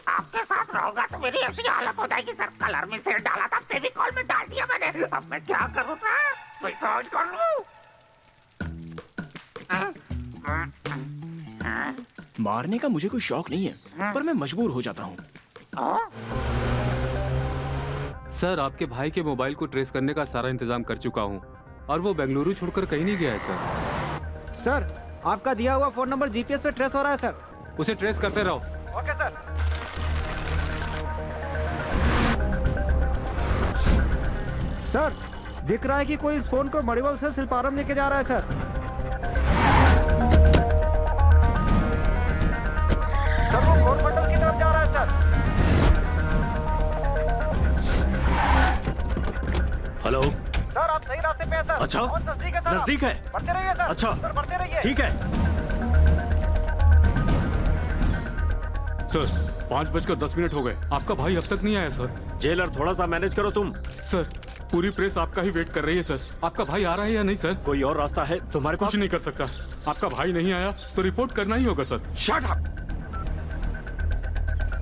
आपके साथ रहूंगा तो मेरी ऐसी हालत हो जाएगी सर। कलर में सिर डाला था, फेविकॉल में डाल दिया मैंने। अब मैं क्या करूं सर? कोई समझ कर लूं। मारने का मुझे कोई शौक नहीं है, पर मैं मजबूर हो जाता हूँ। सर आपके भाई के मोबाइल को ट्रेस करने का सारा इंतजाम कर चुका हूँ और वो बेंगलुरु छोड़कर कहीं नहीं गया है सर। सर आपका दिया हुआ फोन नंबर जीपीएस पे ट्रेस हो रहा है सर। उसे ट्रेस करते रहो। Okay sir. सर दिख रहा है कि कोई इस फोन को मड़ीवाल से शिल्पारम लेके जा रहा है सर। सर वो कोरमंडल की तरफ जा रहा है सर। हेलो सर आप सही रास्ते पे हैं सर। अच्छा, बहुत नजदीक है सर। नजदीक है। बढ़ते रहिए सर। अच्छा, सर बढ़ते रहिए। ठीक है। सर 5:10 हो गए, आपका भाई अब तक नहीं आया सर। जेलर थोड़ा सा मैनेज करो तुम। सर पूरी प्रेस आपका ही वेट कर रही है सर। आपका भाई आ रहा है या नहीं सर? कोई और रास्ता है तुम्हारे पास? कुछ नहीं कर सकता। आपका भाई नहीं आया तो रिपोर्ट करना ही होगा सर। Shut up.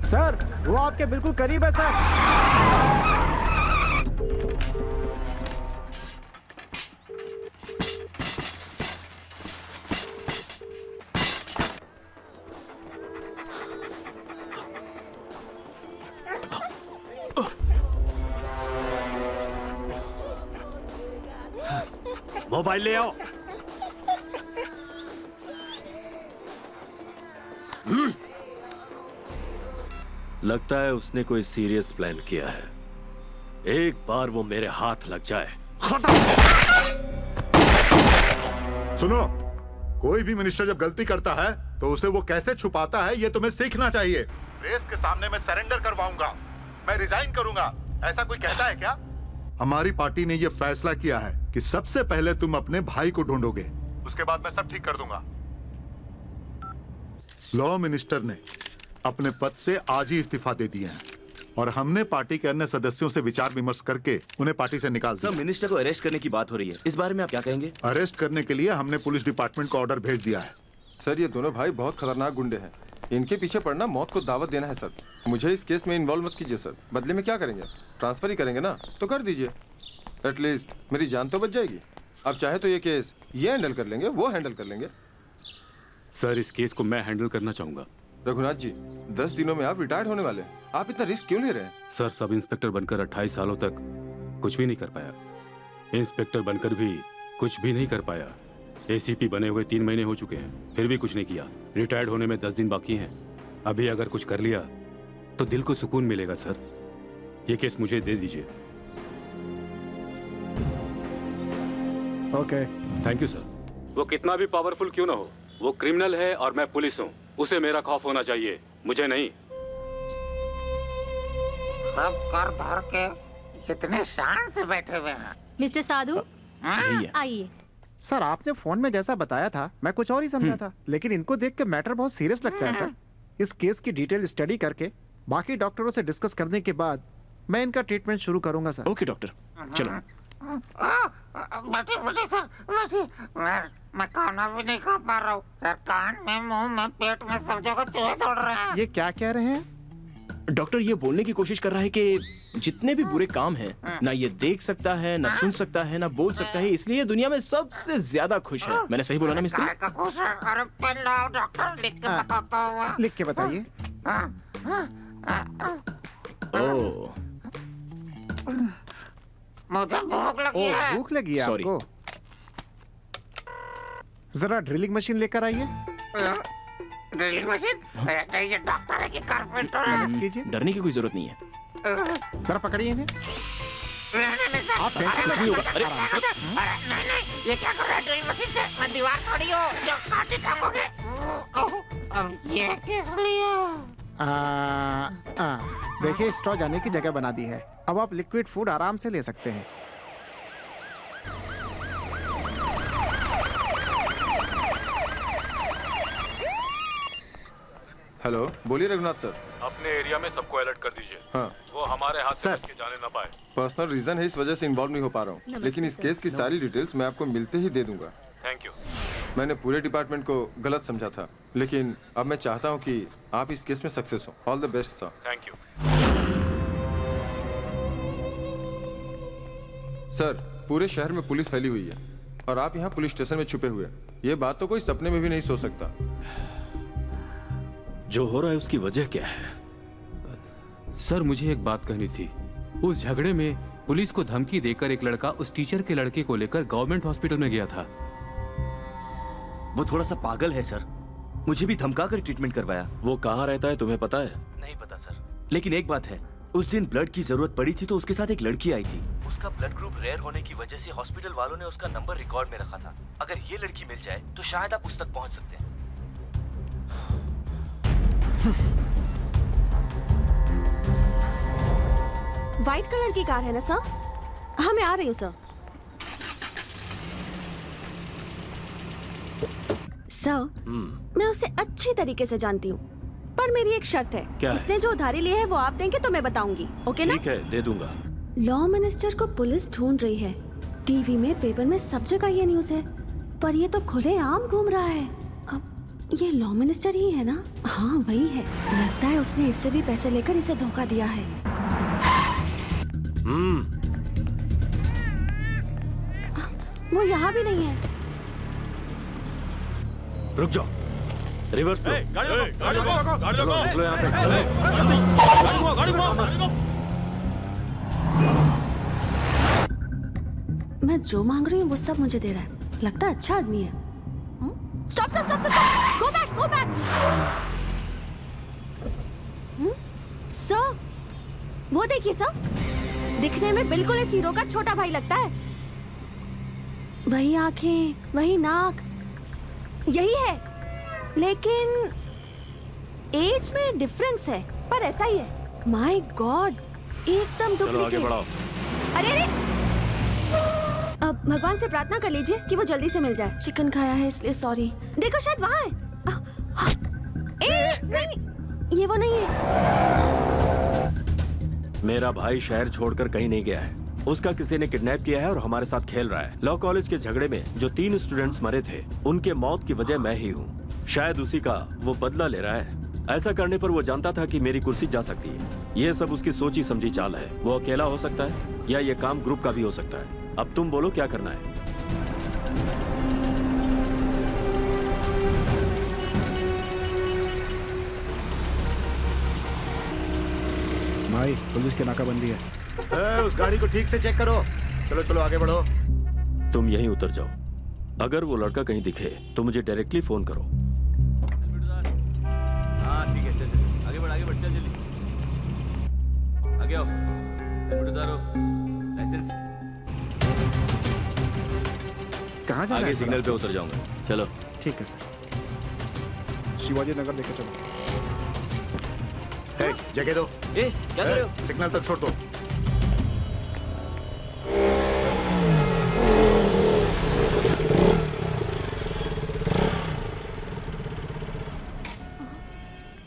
सर वो आपके बिल्कुल करीब है सर। मोबाइल ले आओ। लगता है उसने कोई सीरियस प्लान किया है। एक बार वो मेरे हाथ लग जाए खत्म। सुनो, कोई भी मिनिस्टर जब गलती करता है तो उसे वो कैसे छुपाता है ये तुम्हें सीखना चाहिए। प्रेस के सामने मैं सरेंडर करवाऊंगा, मैं रिजाइन करूंगा, ऐसा कोई कहता है क्या? हमारी पार्टी ने ये फैसला किया है कि सबसे पहले तुम अपने भाई को ढूंढोगे, उसके बाद मैं सब ठीक कर दूंगा। लॉ मिनिस्टर ने अपने पद से आज ही इस्तीफा दे दिए हैं और हमने पार्टी के अन्य सदस्यों से विचार विमर्श करके उन्हें पार्टी से निकाल दिया। सर मिनिस्टर को अरेस्ट करने की बात हो रही है, इस बारे में आप क्या कहेंगे? अरेस्ट करने के लिए हमने पुलिस डिपार्टमेंट को ऑर्डर भेज दिया है। सर ये दोनों भाई बहुत खतरनाक गुंडे हैं, इनके पीछे पड़ना मौत को दावत देना है सर। मुझे इस केस में इन्वॉल्व मत कीजिए सर। बदले में क्या करेंगे? ट्रांसफर ही करेंगे ना, तो कर दीजिए। एटलीस्ट मेरी जान तो बच जाएगी। अब चाहे तो ये केस ये हैंडल कर लेंगे, वो हैंडल कर लेंगे। सर इस केस को मैं हैंडल करना चाहूंगा। रघुनाथ जी 10 दिनों में आप रिटायर्ड होने वाले हैं, आप इतना रिस्क क्यों ले रहे हैं? सर सब इंस्पेक्टर बनकर 28 सालों तक कुछ भी नहीं कर पाया। इंस्पेक्टर बनकर भी कुछ भी नहीं कर पाया। एसीपी बने हुए 3 महीने हो चुके हैं, फिर भी कुछ नहीं किया। रिटायर्ड होने में 10 दिन बाकी हैं। अभी अगर कुछ कर लिया तो दिल को सुकून मिलेगा सर। ये केस मुझे दे दीजिए। Okay thank you sir. वो कितना भी पावरफुल क्यों ना हो, वो क्रिमिनल है और मैं पुलिस हूँ। उसे मेरा खौफ होना चाहिए, मुझे नहीं। सब कर धर के कितने शान से बैठे हुए हैं। मिस्टर साधु यही है। आइए। सर आपने फोन में जैसा बताया था मैं कुछ और ही समझा था, लेकिन इनको देख के मैटर बहुत सीरियस लगता है सर। इस केस की डिटेल स्टडी करके बाकी डॉक्टरों से डिस्कस करने के बाद मैं इनका ट्रीटमेंट शुरू करूंगा सर। ओके डॉक्टर, चलो। बैठिए बैठिए सर, बैठिए। मैं खाना भी नहीं खा पा रहा हूँ सर। कान में, मुंह में, पेट में सब जगह चूहे दौड़ रहे हैं। ये क्या कह रहे हैं? डॉक्टर ये बोलने की कोशिश कर रहा है कि जितने भी बुरे काम हैं ना ये देख सकता है, ना सुन सकता है, ना बोल सकता है, इसलिए ये दुनिया में सबसे ज्यादा खुश है। मैंने सही बोला ना मिस्त्री? काय का खुश है? अरे पेन लाओ डॉक्टर, लिख के बताता हूँ। लिख के बताइए। ओह मुझे भूख लगी है। भूख लगी है Sorry. आपको? जरा ड्रिलिंग मशीन लेकर आइए। Drilling machine? ये डॉक्टर है कि कारपेंटर है? कीजिए। डरने की कोई जरूरत नहीं है। जरा पकड़िए इन्हें। आप टेंशन कुछ नहीं होगा। अरे नहीं, ये क्या कर रहा है ड्रिलिंग मशीन से? मैं दीवार तोड़ी हूँ जो काटे टांगोगे। ये किस लिए? देखिए स्ट्रॉ जाने की जगह बना दी है। अब आप लिक्विड फूड आराम से ले सकते हैं। हेलो, बोलिए रघुनाथ सर। अपने एरिया में सबको अलर्ट कर दीजिए। हाँ वो हमारे हाथ से सर। बच के जाने ना पाए। पर्सनल रीजन है, इस वजह से इन्वॉल्व नहीं हो पा रहा हूँ, लेकिन इस केस की सारी डिटेल्स मैं आपको मिलते ही दे दूंगा। Thank you. मैंने पूरे डिपार्टमेंट को गलत समझा था, लेकिन अब मैं चाहता हूँ कि आप इस केस में सक्सेस हो। All the best sir. Thank you. Sir पूरे शहर में पुलिस फैली हुई है और आप यहाँ पुलिस स्टेशन में छुपे हुए हैं। ये बात तो कोई सपने में भी नहीं सोच सकता। जो हो रहा है उसकी वजह क्या है? सर मुझे एक बात कहनी थी। उस झगड़े में पुलिस को धमकी देकर एक लड़का उस टीचर के लड़के को लेकर गवर्नमेंट हॉस्पिटल में गया था। वो थोड़ा सा पागल है सर, मुझे भी धमका कर ट्रीटमेंट करवाया। वो कहाँ रहता है तुम्हें पता है? नहीं पता सर, लेकिन एक बात है, उस दिन ब्लड की जरूरत पड़ी थी तो उसके साथ एक लड़की आई थी। उसका ब्लड ग्रुप रेयर होने की वजह से हॉस्पिटल वालों ने उसका नंबर रिकॉर्ड में रखा था। अगर ये लड़की मिल जाए तो शायद आप उस तक पहुंच सकते हैं। व्हाइट कलर की कार है ना सर? हाँ मैं आ रही हूँ सर। सर मैं उसे अच्छी तरीके से जानती हूँ, पर मेरी एक शर्त है। क्या है? उसने जो उधारी ली है वो आप देंगे तो मैं बताऊंगी, ओके ना? ठीक है, दे दूंगा। लॉ मिनिस्टर को पुलिस ढूंढ रही है। टीवी में, पेपर में, सब जगह ये न्यूज़ है, पर ये तो खुलेआम घूम रहा है। अब ये लॉ मिनिस्टर ही है ना? हाँ वही है। लगता है उसने इससे भी पैसे लेकर इसे धोखा दिया है। वो यहाँ भी नहीं है। रुक जाओ, रिवर्स लो। गाड़ी रोको, गाड़ी रोको, चलो यहाँ से, चलो। गाड़ी घुमाओ। मैं जो मांग रही हूँ वो सब मुझे दे रहा है। लगता है अच्छा आदमी है। Stop stop stop stop, go back go back. Sir वो देखिए सर, दिखने में बिल्कुल इस हीरो का छोटा भाई लगता है। वही आंखें, वही नाक, यही है, लेकिन एज में डिफरेंस है, पर ऐसा ही है। माय गॉड, एकदम चलो आगे डुप्लीकेट। बढ़ाओ। अरे अरे, अब भगवान से प्रार्थना कर लीजिए कि वो जल्दी से मिल जाए। चिकन खाया है इसलिए सॉरी। देखो शायद वहाँ है। नहीं, ये वो नहीं है। मेरा भाई शहर छोड़कर कहीं नहीं गया है। उसका किसी ने किडनैप किया है और हमारे साथ खेल रहा है। लॉ कॉलेज के झगड़े में जो 3 स्टूडेंट्स मरे थे, उनके मौत की वजह मैं ही हूँ। शायद उसी का वो बदला ले रहा है। ऐसा करने पर वो जानता था कि मेरी कुर्सी जा सकती है। ये सब उसकी सोची समझी चाल है। वो अकेला हो सकता है या ये काम ग्रुप का भी हो सकता है। अब तुम बोलो क्या करना है। भाई पुलिस की नाकाबंदी है। उस गाड़ी को ठीक से चेक करो। चलो चलो आगे बढ़ो। तुम यहीं उतर जाओ। अगर वो लड़का कहीं दिखे तो मुझे डायरेक्टली फोन करो। हाँ ठीक है, चल आगे बढ़, चल जल्दी आगे आओ। हेलमेट उतारो, लाइसेंस। कहाँ जाना है? आगे सिग्नल पे उतर जाऊंगा। चलो ठीक है सर। शिवाजी नगर लेके चलो। जगह दो। क्या कर रहे हो? सिग्नल तक छोड़ दो।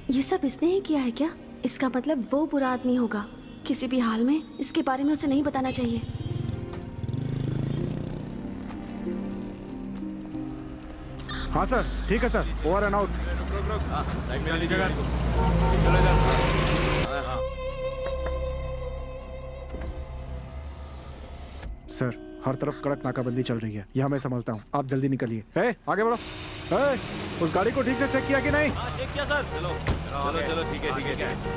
ये सब इसने ही किया है क्या? इसका मतलब वो बुरा आदमी होगा। किसी भी हाल में इसके बारे में उसे नहीं बताना चाहिए। हाँ सर, ठीक है sir, over and out. Side में वाली जगह चलो इधर। हाँ सर हर तरफ कड़क नाकाबंदी चल रही है। यहाँ मैं संभालता हूँ, आप जल्दी निकलिए। आगे बढ़ो। उस गाड़ी को ठीक से चेक किया कि नहीं? चेक किया सर। चलो ठीक है।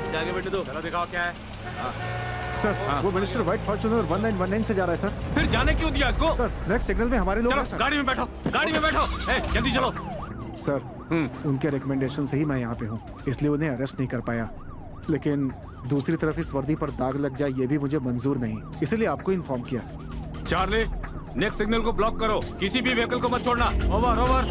इसे आगे बैठने दो। चलो दिखाओ क्या है। सर वो मिनिस्टर व्हाइट फॉर्च्यूनर 1919 से जा रहा है सर। फिर जाने क्यों दिया इसको? सर नेक्स्ट सिग्नल में हमारे लोग हैं चलो सर। गाड़ी में बैठो, जल्दी चलो। सर उनके रिकमेंडेशन से ही मैं यहाँ पे हूँ, इसलिए उन्हें अरेस्ट नहीं कर पाया। लेकिन दूसरी तरफ इस वर्दी पर दाग लग जाए ये भी मुझे मंजूर नहीं, इसलिए आपको इन्फॉर्म किया। चार्ली, नेक्स्ट सिग्नल को ब्लॉक करो। किसी भी व्हीकल को मत छोड़ना। Over over.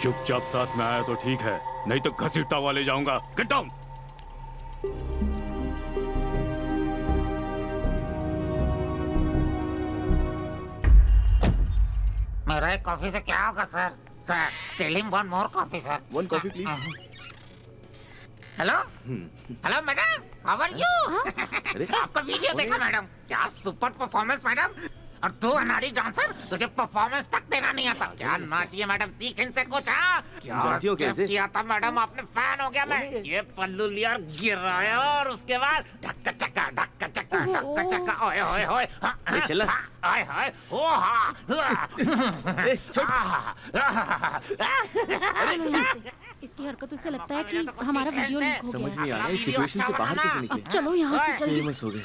चुपचाप साथ में आया तो ठीक है, नहीं तो घसीटता हुआ ले जाऊंगा। Get down. मेरा एक कॉफी से क्या होगा sir? Tell him one more coffee sir. One coffee please. Hello hello madam, how are you? आपका वीडियो देखा मैडम, क्या सुपर परफॉर्मेंस मैडम। और तू अनाड़ी डांसर, तुझे परफॉर्मेंस तक देना नहीं आता क्या? नाचिए मैडम, सीख इनसे कुछ। क्या जानती हो स्टेप कैसे? किया था मैडम, आपने फैन हो गया मैं। ये पल्लू लिया और गिराया और उसके बाद ढक्का चक्का ढक्का चक्का ढक्का चक्का, ओए ओए ओए, चला। आए हाय, ओ हा, इसकी हरकतों से लगता है कि हमारा वीडियो लीक हो गया समझ नहीं आ रहा है, इस सिचुएशन से बाहर कैसे निकले? चलो यहाँ से जल्दी। फेमस हो गए।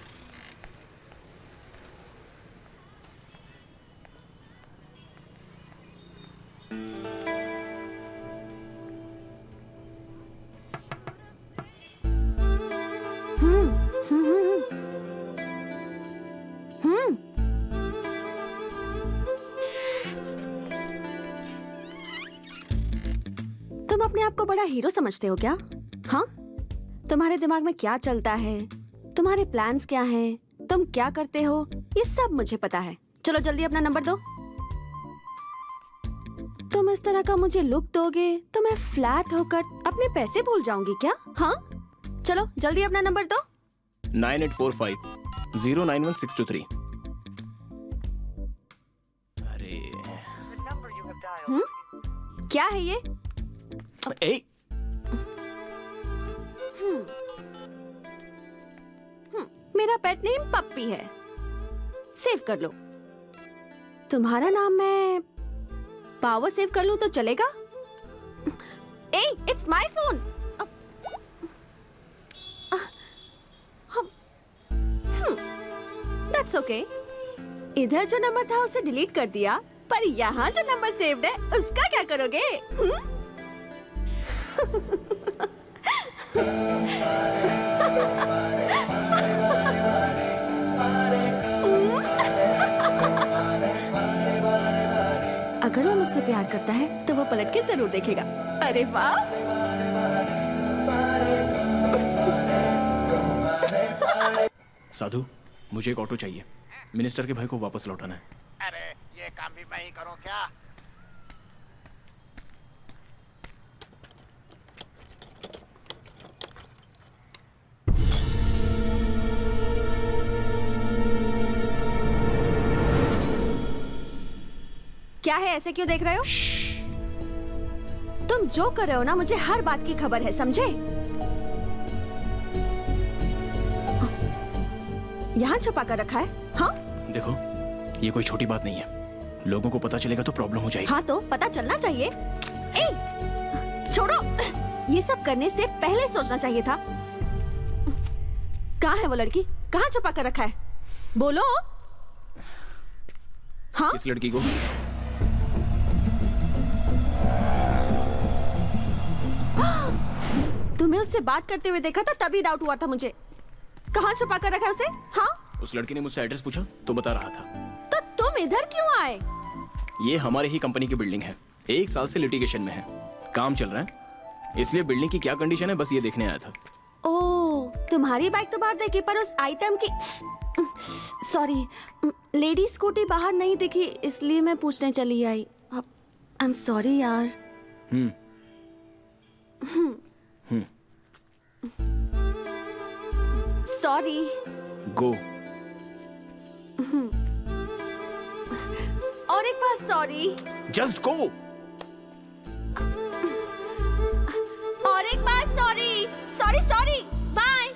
तुम अपने आप को बड़ा हीरो समझते हो क्या? हाँ? तुम्हारे दिमाग में क्या चलता है, तुम्हारे प्लान्स क्या हैं, तुम क्या करते हो, ये सब मुझे पता है। चलो जल्दी अपना नंबर दो। तुम इस तरह का मुझे लुक दोगे तो मैं फ्लैट होकर अपने पैसे भूल जाऊंगी क्या? हाँ? चलो जल्दी अपना नंबर दो। 9845-091623। अरे क्या है ये? ए मेरा पेट नेम पप्पी है, सेव कर लो। तुम्हारा नाम मैं पावर सेव कर लूं तो चलेगा? ए, it's my phone. That's okay. इधर जो नंबर था उसे डिलीट कर दिया, पर यहाँ जो नंबर सेव्ड है उसका क्या करोगे? अगर वो मुझसे प्यार करता है तो वो पलट के जरूर देखेगा। अरे वाह! साधु, मुझे एक ऑटो चाहिए। मिनिस्टर के भाई को वापस लौटाना है। अरे ये काम भी मैं ही करूं क्या? क्या है, ऐसे क्यों देख रहे हो? तुम जो कर रहे हो ना, मुझे हर बात की खबर है, समझे? यहाँ छुपा कर रखा है? हाँ? देखो, ये कोई छोटी बात नहीं है। लोगों को पता चलेगा तो प्रॉब्लम हो जाएगी। हाँ तो पता चलना चाहिए। ए, छोड़ो। ये सब करने से पहले सोचना चाहिए था। कहाँ है वो लड़की? कहाँ छुपा कर रखा है? बोलो। हाँ? इस लड़की को तुम्हें उससे बात करते हुए देखा था, तभी डाउट हुआ था मुझे। कहाँ छुपा कर रखा है उसे? हाँ? उस लड़की ने मुझसे एड्रेस पूछा तो बता रहा था। तो तुम इधर क्यों आए? ये हमारे ही कंपनी की बिल्डिंग है। 1 साल से लिटिगेशन में है, काम चल रहा है, इसलिए बिल्डिंग की क्या कंडीशन है बस ये देखने आया था। ओह, तुम्हारी बाइक तो बाहर देखी, पर उस आइटम की सॉरी लेडी स्कूटी बाहर नहीं दिखी, इसलिए मैं पूछने चली आई। आई एम सॉरी यार। सॉरी। गो। और एक बार सॉरी। Just go. और एक बार sorry. Sorry sorry, bye.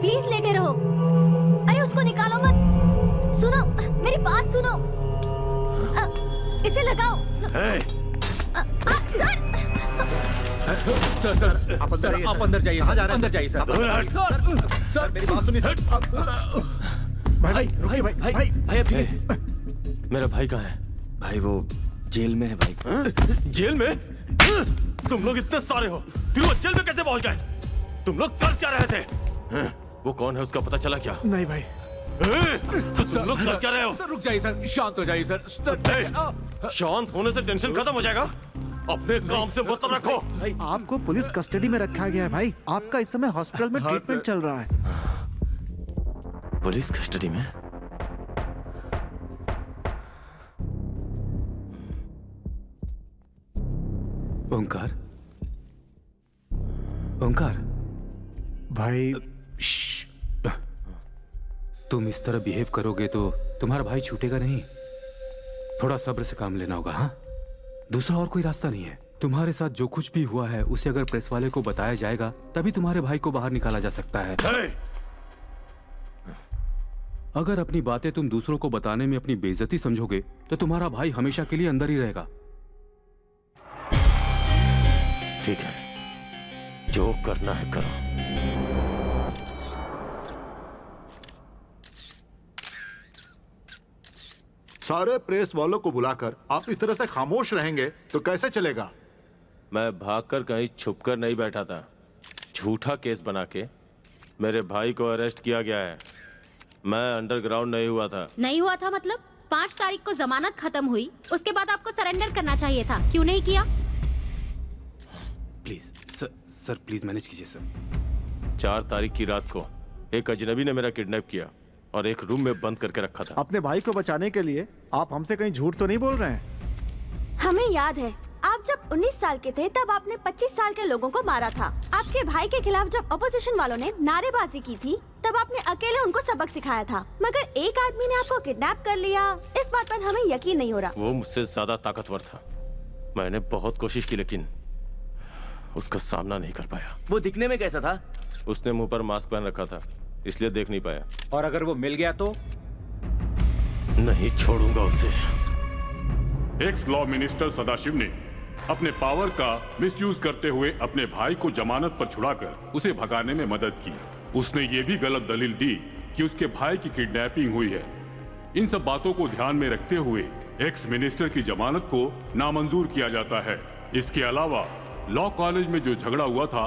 Please लेटे रहो। अरे उसको निकालो मत। सुनो, मेरी बात सुनो। इसे लगाओ। सर सर आप अंदर जाइए सर, अंदर जाइए सर। सर मेरी बात सुनिए सर। भाई भाई भाई भाई भाई अब ठीक है? मेरा भाई कहाँ है? भाई वो जेल में है भाई। जेल में? तुम लोग इतने सारे हो, फिर वो जेल में कैसे पहुंच गए? तुम लोग कर क्या रहे थे? वो कौन है, उसका पता चला क्या? नहीं भाई। तुम लोग कर क्या रहे हो? सर रुक जाइए सर, शांत हो जाइए सर। शांत होने से टेंशन खत्म हो जाएगा। अपने काम से मतलब रखो। आपको पुलिस कस्टडी में रखा गया है भाई। आपका इस समय हॉस्पिटल में ट्रीटमेंट चल रहा है। पुलिस कस्टडी में? ओंकार, ओंकार भाई तुम इस तरह बिहेव करोगे तो तुम्हारा भाई छूटेगा नहीं। थोड़ा सब्र से काम लेना होगा। हाँ, दूसरा और कोई रास्ता नहीं है। तुम्हारे साथ जो कुछ भी हुआ है उसे अगर प्रेस वाले को बताया जाएगा तभी तुम्हारे भाई को बाहर निकाला जा सकता है। अगर अपनी बातें तुम दूसरों को बताने में अपनी बेइज्जती समझोगे तो तुम्हारा भाई हमेशा के लिए अंदर ही रहेगा। ठीक है, जो करना है करो। सारे प्रेस वालों को बुलाकर आप इस तरह से खामोश रहेंगे तो कैसे चलेगा? मैं भागकर कहीं छुपकर नहीं बैठा था। झूठा केस बना के मेरे भाई को अरेस्ट किया गया है। मैं अंडरग्राउंड नहीं हुआ था। नहीं हुआ था मतलब? 5 तारीख को जमानत खत्म हुई, उसके बाद आपको सरेंडर करना चाहिए था, क्यों नहीं किया? प्लीज सर प्लीज मैनेज कीजिए सर। 4 तारीख की रात को एक अजनबी ने मेरा किडनैप किया और एक रूम में बंद करके रखा था। अपने भाई को बचाने के लिए आप हमसे कहीं झूठ तो नहीं बोल रहे हैं? हमें याद है, आप जब 19 साल के थे तब आपने 25 साल के लोगों को मारा था। आपके भाई के खिलाफ जब अपोजिशन वालों ने नारेबाजी की थी तब आपने अकेले उनको सबक सिखाया था। मगर एक आदमी ने आपको किडनैप कर लिया, इस बात पर हमें यकीन नहीं हो रहा। वो मुझसे ज्यादा ताकतवर था। मैंने बहुत कोशिश की लेकिन उसका सामना नहीं कर पाया। वो दिखने में कैसा था? उसने मुंह पर मास्क पहन रखा था, इसलिए देख नहीं पाया। और अगर वो मिल गया तो? नहीं छोड़ूंगा उसे। एक्स लॉ मिनिस्टर सदाशिव ने अपने पावर का मिसयूज करते हुए अपने भाई को जमानत पर छुड़ाकर उसे भगाने में मदद की। उसने ये भी गलत दलील दी कि उसके भाई की किडनैपिंग हुई है। इन सब बातों को ध्यान में रखते हुए एक्स मिनिस्टर की जमानत को नामंजूर किया जाता है। इसके अलावा लॉ कॉलेज में जो झगड़ा हुआ था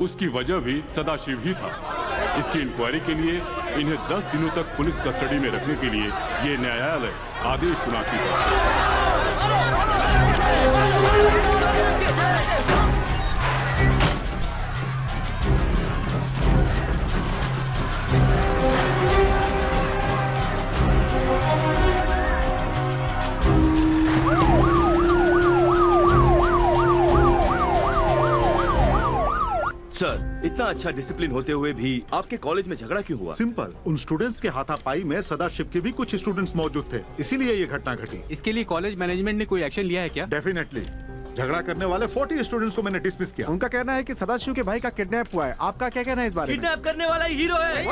उसकी वजह भी सदाशिव ही था। इसकी इंक्वायरी के लिए इन्हें 10 दिनों तक पुलिस कस्टडी में रखने के लिए ये न्यायालय आदेश सुनाती है। सर, इतना अच्छा डिसिप्लिन होते हुए भी आपके कॉलेज में झगड़ा क्यों हुआ? सिंपल, उन स्टूडेंट्स के हाथापाई में सदाशिव के भी कुछ स्टूडेंट्स मौजूद थे, इसीलिए ये घटना घटी। इसके लिए कॉलेज मैनेजमेंट ने कोई एक्शन लिया है क्या? डेफिनेटली। झगड़ा करने वाले 40 स्टूडेंट्स को मैंने डिसमिस किया। उनका कहना है कि सदाशिव के भाई का किडनैप हुआ है। आपका क्या कहना है इस बारे में? किडनैप करने वाला ही हीरो है।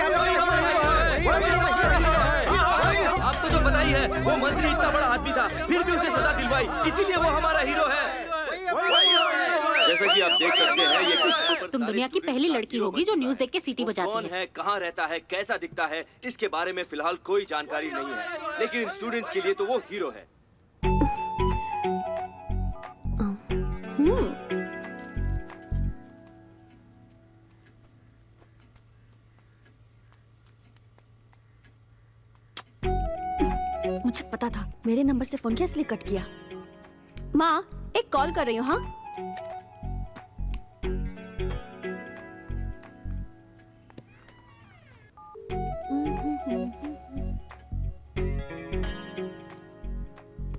आपको तो पता ही है, वो मंत्री इतना बड़ा आदमी था, फिर भी उसे सजा दिलवाई, इसीलिए वो हमारा हीरो है। जैसा कि आप देख सकते हैं, ये कुछ तुम दुनिया की पहली लड़की होगी जो न्यूज़ देख के सीटी बजाती कौन है, कहाँ रहता है, कैसा दिखता है, इसके बारे में फिलहाल कोई जानकारी नहीं है, लेकिन इन स्टूडेंट्स के लिए तो वो हीरो है। मुझे पता था, मेरे नंबर से फोन किया इसलिए कट किया। माँ, एक कॉल कर रही हूँ। हाँ,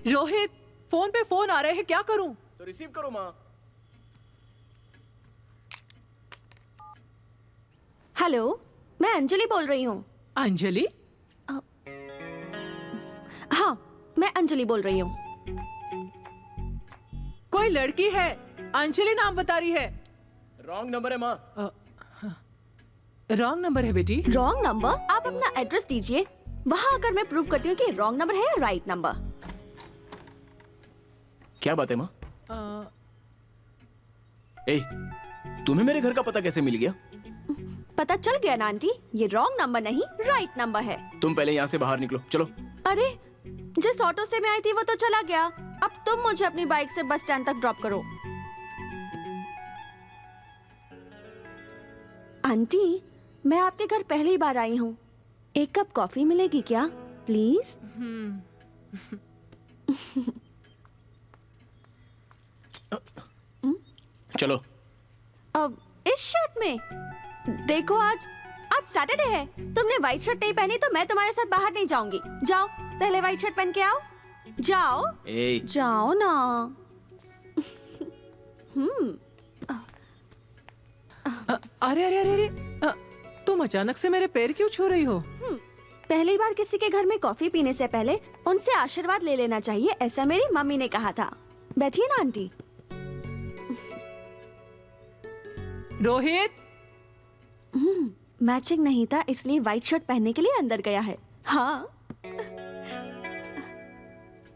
रोहित, फोन पे फोन आ रहे हैं, क्या करूं? तो रिसीव करो माँ। हेलो, मैं अंजलि बोल रही हूँ। अंजलि? हाँ, मैं अंजलि बोल रही हूँ। कोई लड़की है, अंजलि नाम बता रही है। रॉन्ग नंबर है माँ। रॉन्ग नंबर है बेटी। Wrong number? आप अपना एड्रेस दीजिए, वहाँ आकर मैं प्रूव करती हूँ कि रॉन्ग नंबर है या राइट नंबर। क्या बात है माँ? ए, तुम्हें मेरे घर का पता कैसे मिल गया? पता चल गया ना आंटी, ये रॉन्ग नंबर नहीं राइट नंबर है। तुम पहले यहाँ से बाहर निकलो, चलो। अरे, जिस ऑटो से मैं आई थी वो तो चला गया, अब तुम मुझे अपनी बाइक से बस स्टैंड तक ड्रॉप करो। आंटी, मैं आपके घर पहली बार आई हूँ, एक कप कॉफी मिलेगी क्या प्लीज? चलो। अब इस शर्ट में देखो, आज सैटरडे है, तुमने व्हाइट शर्ट नहीं पहनी तो मैं तुम्हारे साथ बाहर नहीं जाऊंगी। जाओ, पहले व्हाइट शर्ट पहन के आओ, जाओ। जाओ ना। अरे अरे अरे अरे, तुम अचानक से मेरे पैर क्यों छू रही हो? पहली बार किसी के घर में कॉफी पीने से पहले उनसे आशीर्वाद ले लेना चाहिए, ऐसा मेरी मम्मी ने कहा था। बैठिए ना आंटी। रोहित, मैचिंग नहीं था इसलिए व्हाइट शर्ट पहनने के लिए अंदर गया है। हाँ,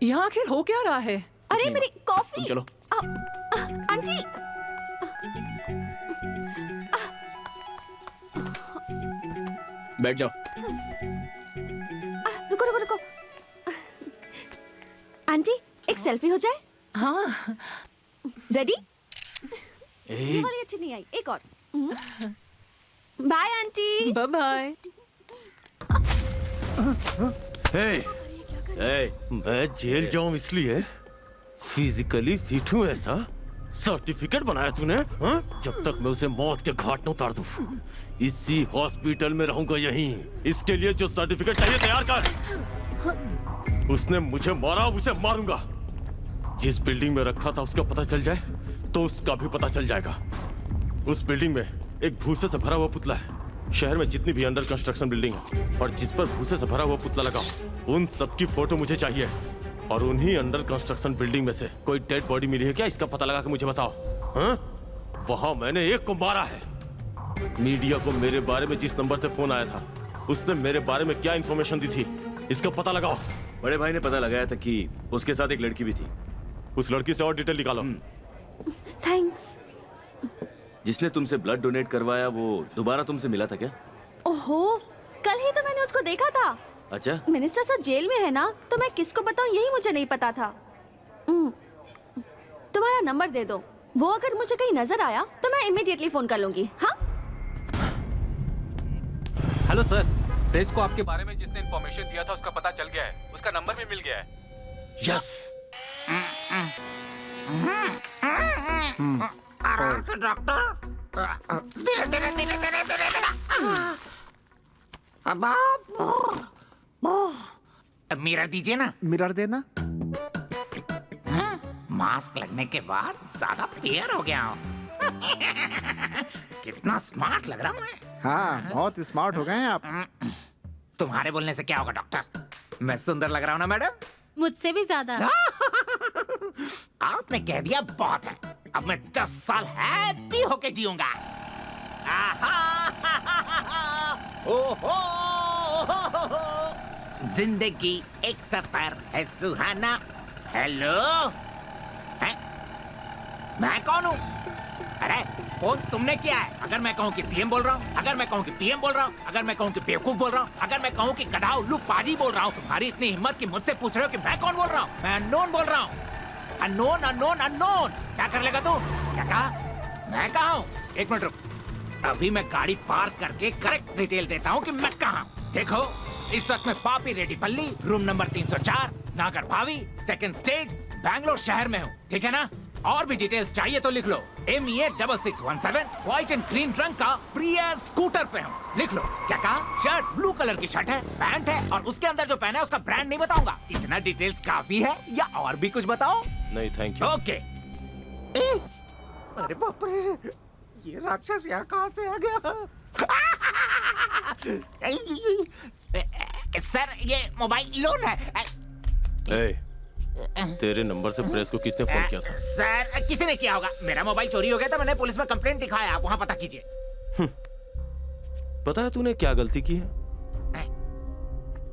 यहाँ आखिर हो क्या रहा है? अरे मेरी कॉफी। चलो। आंटी, बैठ जाओ। रुको रुको रुको। आंटी, एक सेल्फी हो जाए? हाँ। रेडी? ये वाली अच्छी नहीं आई, एक और। Bye aunty. Bye bye. मैं जेल जाऊं इसलिए फिजिकली फिट हूं ऐसा सर्टिफिकेट बनाया तूने? हाँ? जब तक मैं उसे मौत के घाट न उतार दूं, इसी हॉस्पिटल में रहूंगा यहीं। इसके लिए जो सर्टिफिकेट चाहिए तैयार कर। उसने मुझे मारा, उसे मारूंगा। जिस बिल्डिंग में रखा था उसका पता चल जाए तो उसका भी पता चल जाएगा। उस बिल्डिंग में एक भूसे से भरा हुआ पुतला है। शहर में जितनी भी अंडर कंस्ट्रक्शन बिल्डिंग है और जिस पर भूसे से भरा हुआ पुतला लगा, उन सबकी फोटो मुझे चाहिए। और उन्हीं अंडर कंस्ट्रक्शन बिल्डिंग में से कोई डेड बॉडी मिली है क्या, इसका पता लगा के मुझे बताओ। हाँ? वहां मैंने एक को मारा है। मीडिया को मेरे बारे में जिस नंबर से फोन आया था, उसने मेरे बारे में क्या इंफॉर्मेशन दी थी, इसका पता लगाओ। बड़े भाई ने पता लगाया था कि उसके साथ एक लड़की भी थी। उस लड़की से और डिटेल निकालो। थैंक्स। जिसने तुमसे ब्लड डोनेट करवाया वो दोबारा तुमसे मिला था क्या? ओहो, कल ही तो मैंने उसको देखा था। अच्छा। मिनिस्टर सर जेल में है ना, तो मैं किसको बताऊं यही मुझे नहीं पता था। तुम्हारा नंबर दे दो, वो अगर मुझे कहीं नजर आया तो मैं इमीडिएटली फोन कर लूंगी। हाँ? हेलो सर, प्रेस को आपके बारे में जिसने इन्फॉर्मेशन दिया था उसका पता चल गया है, उसका नंबर भी मिल गया है। यस। आराम से डॉक्टर, धीरे धीरे धीरे धीरे धीरे धीरे। मिरर दीजिए ना। मिरर देना। मास्क लगने के बाद ज्यादा फेयर हो गया हूँ। कितना स्मार्ट लग रहा हूँ मैं। हाँ, बहुत स्मार्ट हो गए हैं आप। तुम्हारे बोलने से क्या होगा डॉक्टर? मैं सुंदर लग रहा हूँ ना मैडम? मुझसे भी ज्यादा। आपने कह दिया बहुत है। अब मैं 10 साल हैप्पी होके जीऊंगा। जिंदगी एक सफर है सुहाना। हेलो, मैं कौन हूँ? अरे फोन तुमने किया है। अगर मैं कहूँ कि सीएम बोल रहा हूँ, अगर मैं कहूँ कि पीएम बोल रहा हूँ, अगर मैं कहूँ कि बेवकूफ बोल रहा हूँ, अगर मैं कहूँ कि गधा उल्लू पाजी बोल रहा हूँ, तुम्हारी इतनी हिम्मत कि मुझसे पूछ रहे हो कि मैं कौन बोल रहा हूँ? मैं अननोन बोल रहा हूँ। Unknown unknown unknown. क्या कर लेगा तू? क्या कहा? मैं कहाँ हूँ? एक मिनट रुक, अभी मैं गाड़ी पार्क करके करेक्ट डिटेल देता हूँ कि मैं कहाँ हूँ। देखो, इस वक्त मैं पापी रेड्डी पल्ली, रूम नंबर 304, नागर भावी, सेकंड स्टेज, बैंगलोर शहर में हूँ। ठीक है ना? और भी डिटेल्स चाहिए तो लिख लो। MEA6617 व्हाइट एंड ग्रीन रंग का प्रियस स्कूटर पे हूँ। लिख लो। क्या कहा? शर्ट ब्लू कलर की शर्ट है, पैंट है, और उसके अंदर जो पहना है उसका ब्रांड नहीं बताऊंगा। इतना डिटेल्स काफी है या और भी कुछ बताओ? नहीं थैंक यू। ओके। अरे बाप रे, ये राक्षस यहाँ कहाँ से आ गया? सर, ये मोबाइल लोन है। तेरे नंबर से प्रेस को किसने फोन किया था? सर, किसी ने किया होगा। मेरा मोबाइल चोरी हो गया था, मैंने पुलिस में कंप्लेंट दिखाया। आप वहाँ पता कीजिए। पता है तूने क्या गलती की है?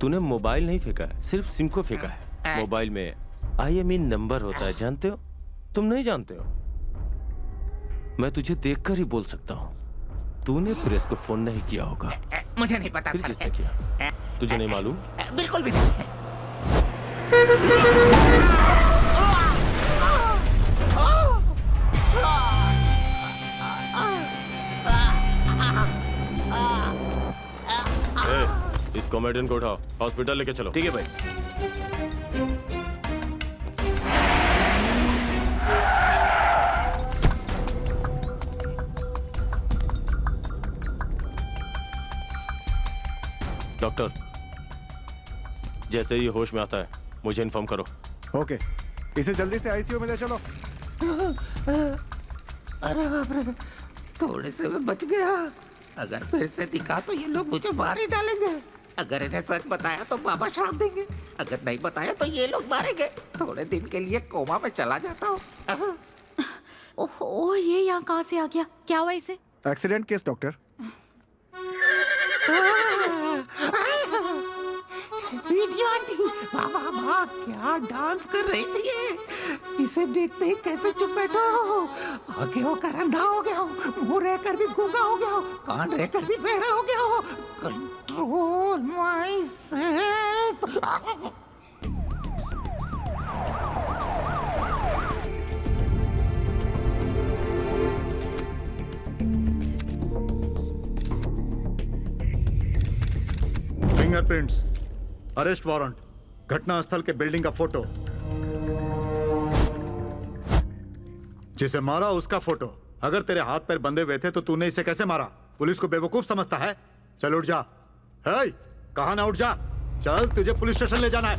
तूने मोबाइल नहीं फेंका है, सिर्फ सिम को फेंका है। मोबाइल में IMEI नंबर होता है, जानते हो? तुम नहीं जानते हो? मैं तुझे देखकर ही बोल सकता हूँ। तूने प्रेस को फोन नहीं किया होगा। मुझे नहीं पता फिर सर। किसने किया? तुझे नहीं मालूम? बिल्कुल भी नहीं। इस कॉमेडियन को उठाओ, हॉस्पिटल लेके चलो। ठीक है भाई। डॉक्टर, जैसे ही होश में आता है मुझे इन्फॉर्म करो। ओके, इसे जल्दी से ICU में ले चलो। अरे बाप रे, थोड़े से में बच गया। अगर फिर से दिखा तो ये लोग मुझे मार ही डालेंगे। अगर इन्हें सच बताया तो बाबा श्राप देंगे, अगर नहीं बताया तो ये लोग मारेंगे। थोड़े दिन के लिए कोमा में चला जाता हूँ। ओहो, ये यहाँ कहाँ से आ गया? क्या हुआ इसे? Accident case doctor. Video aunty, वाह वाह वाह, क्या डांस कर रही थी ये। इसे देखते ही कैसे चुप बैठा हो। आगे होकर अंधा हो गया हो, मुंह रहकर भी गूंगा हो गया हो, कान रहकर भी बहरा हो गया हो। Control my self. Fingerprints, arrest warrant, घटनास्थल के बिल्डिंग का फोटो, जिसे मारा उसका फोटो। अगर तेरे हाथ पैर बंधे हुए थे तो तूने इसे कैसे मारा? पुलिस को बेवकूफ समझता है? चल उठ जा। हे, कहा ना उठ जा। चल, तुझे पुलिस स्टेशन ले जाना है।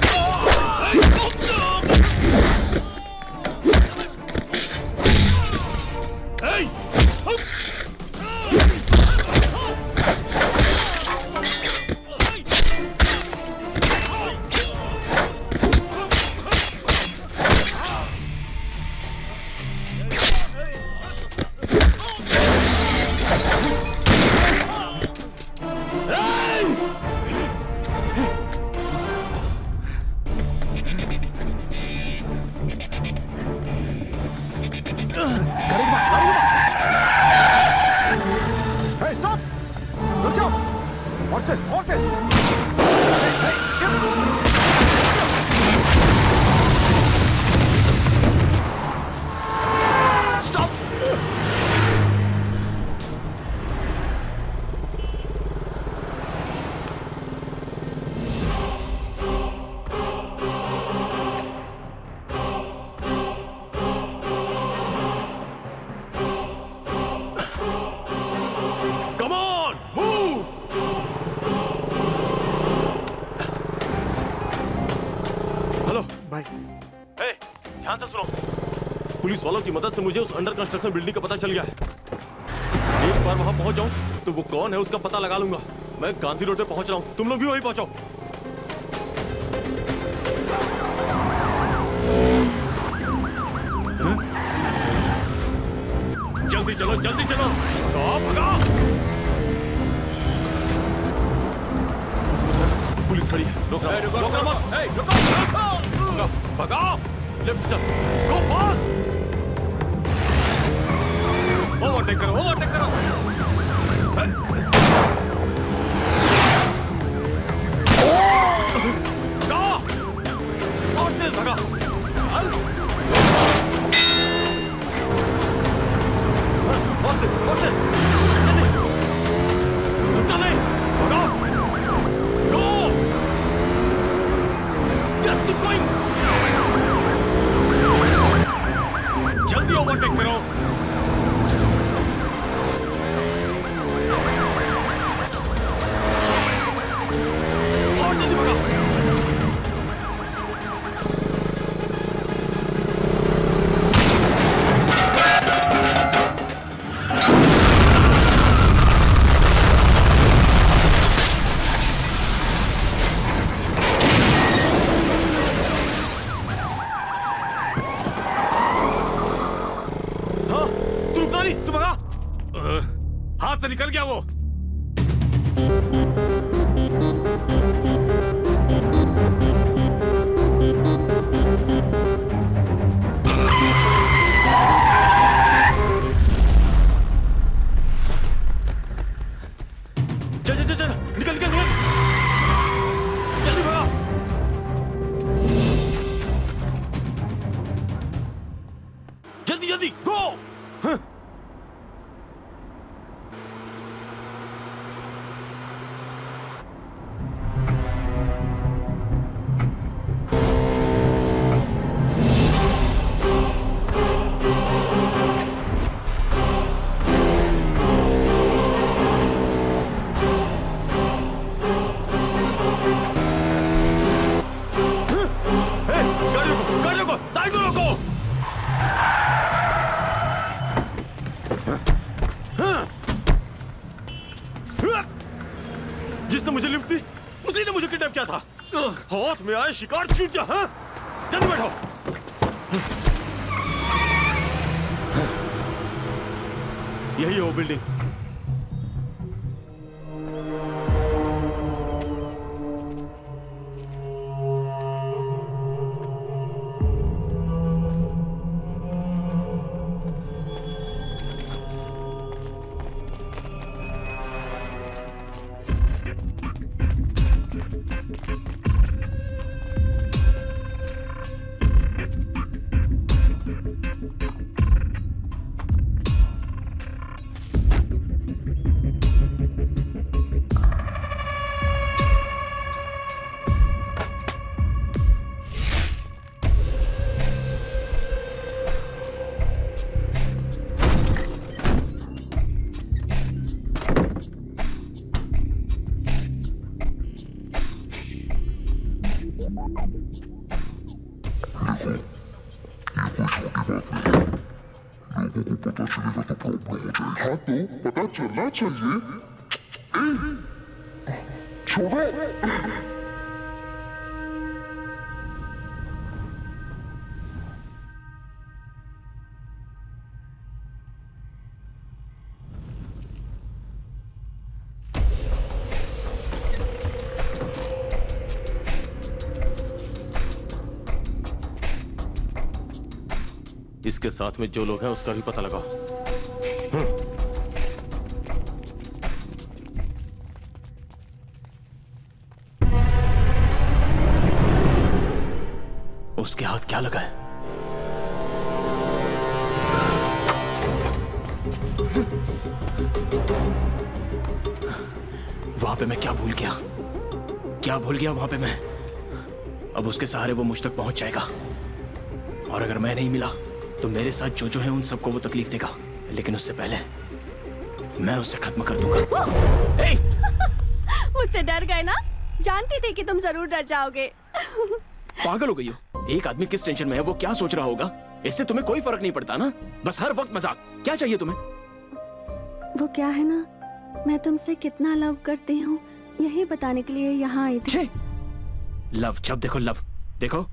Hey, stop! रुक जाओ। और तेज, और तेज। Stop! Come on, move! Hello भाई, ए, ध्यान से सुनो। पुलिस वालों की मदद से मुझे उस अंडर कंस्ट्रक्शन बिल्डिंग का पता चल गया है। एक बार वहां पहुंच जाऊं तो वो कौन है उसका पता लगा लूंगा। मैं गांधी रोड पे पहुंच रहा हूं, तुम लोग भी वहीं पहुंचो। जल्दी चलो, जल्दी चलो। भगाओ। पुलिस खड़ी है, रोक रहा मत। भगाओ, लेफ्ट चल, गो फास्ट। ओवरटेक करो, ओवरटेक करो। और तेज भगा। जल्दी ओवरटेक करो। और जल्दी भगाओ। हाथ से निकल गया वो। जिसने मुझे लिफ्ट दी उसी ने मुझे किडनैप किया था। हाथ में आए शिकार छूट जा। हाँ, जल्दी बैठो। यही है वो बिल्डिंग। हाँ तो पता चलना चाहिए। छोड़ो। इसके साथ में जो लोग हैं उसका भी पता लगाओ। उसके हाथ क्या लगा है? वहां पे मैं क्या भूल गया? क्या भूल गया वहां पे मैं? अब उसके सहारे वो मुझ तक पहुंच जाएगा और अगर मैं नहीं मिला तो मेरे साथ जो है उन सबको वो तकलीफ देगा, लेकिन उससे पहले मैं उसे खत्म कर दूंगा। मुझसे डर गए ना? जानती थी कि तुम जरूर डर जाओगे। पागल हो गई हो? एक आदमी किस टेंशन में है, वो क्या सोच रहा होगा, इससे तुम्हें कोई फर्क नहीं पड़ता ना। बस हर वक्त मजाक। क्या चाहिए तुम्हें? वो क्या है ना, मैं तुमसे कितना लव करती हूँ यही बताने के लिए यहाँ आई थी। लव, जब देखो लव। देखो,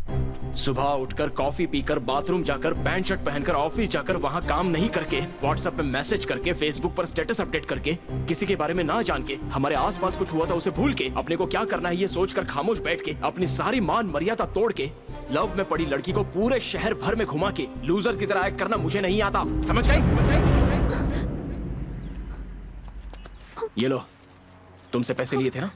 सुबह उठकर कॉफी पीकर बाथरूम जाकर पैंट शर्ट पहनकर ऑफिस जाकर वहाँ काम नहीं करके व्हाट्सएप पे मैसेज करके फेसबुक पर स्टेटस अपडेट करके किसी के बारे में ना जान के हमारे आसपास कुछ हुआ था उसे भूल के अपने को क्या करना है ये सोचकर खामोश बैठ के अपनी सारी मान मर्यादा तोड़ के लव में पड़ी लड़की को पूरे शहर भर में घुमा के लूजर की तरह एक्ट करना मुझे नहीं आता। समझ गई? ये लो, तुमसे पैसे लिए थे ना?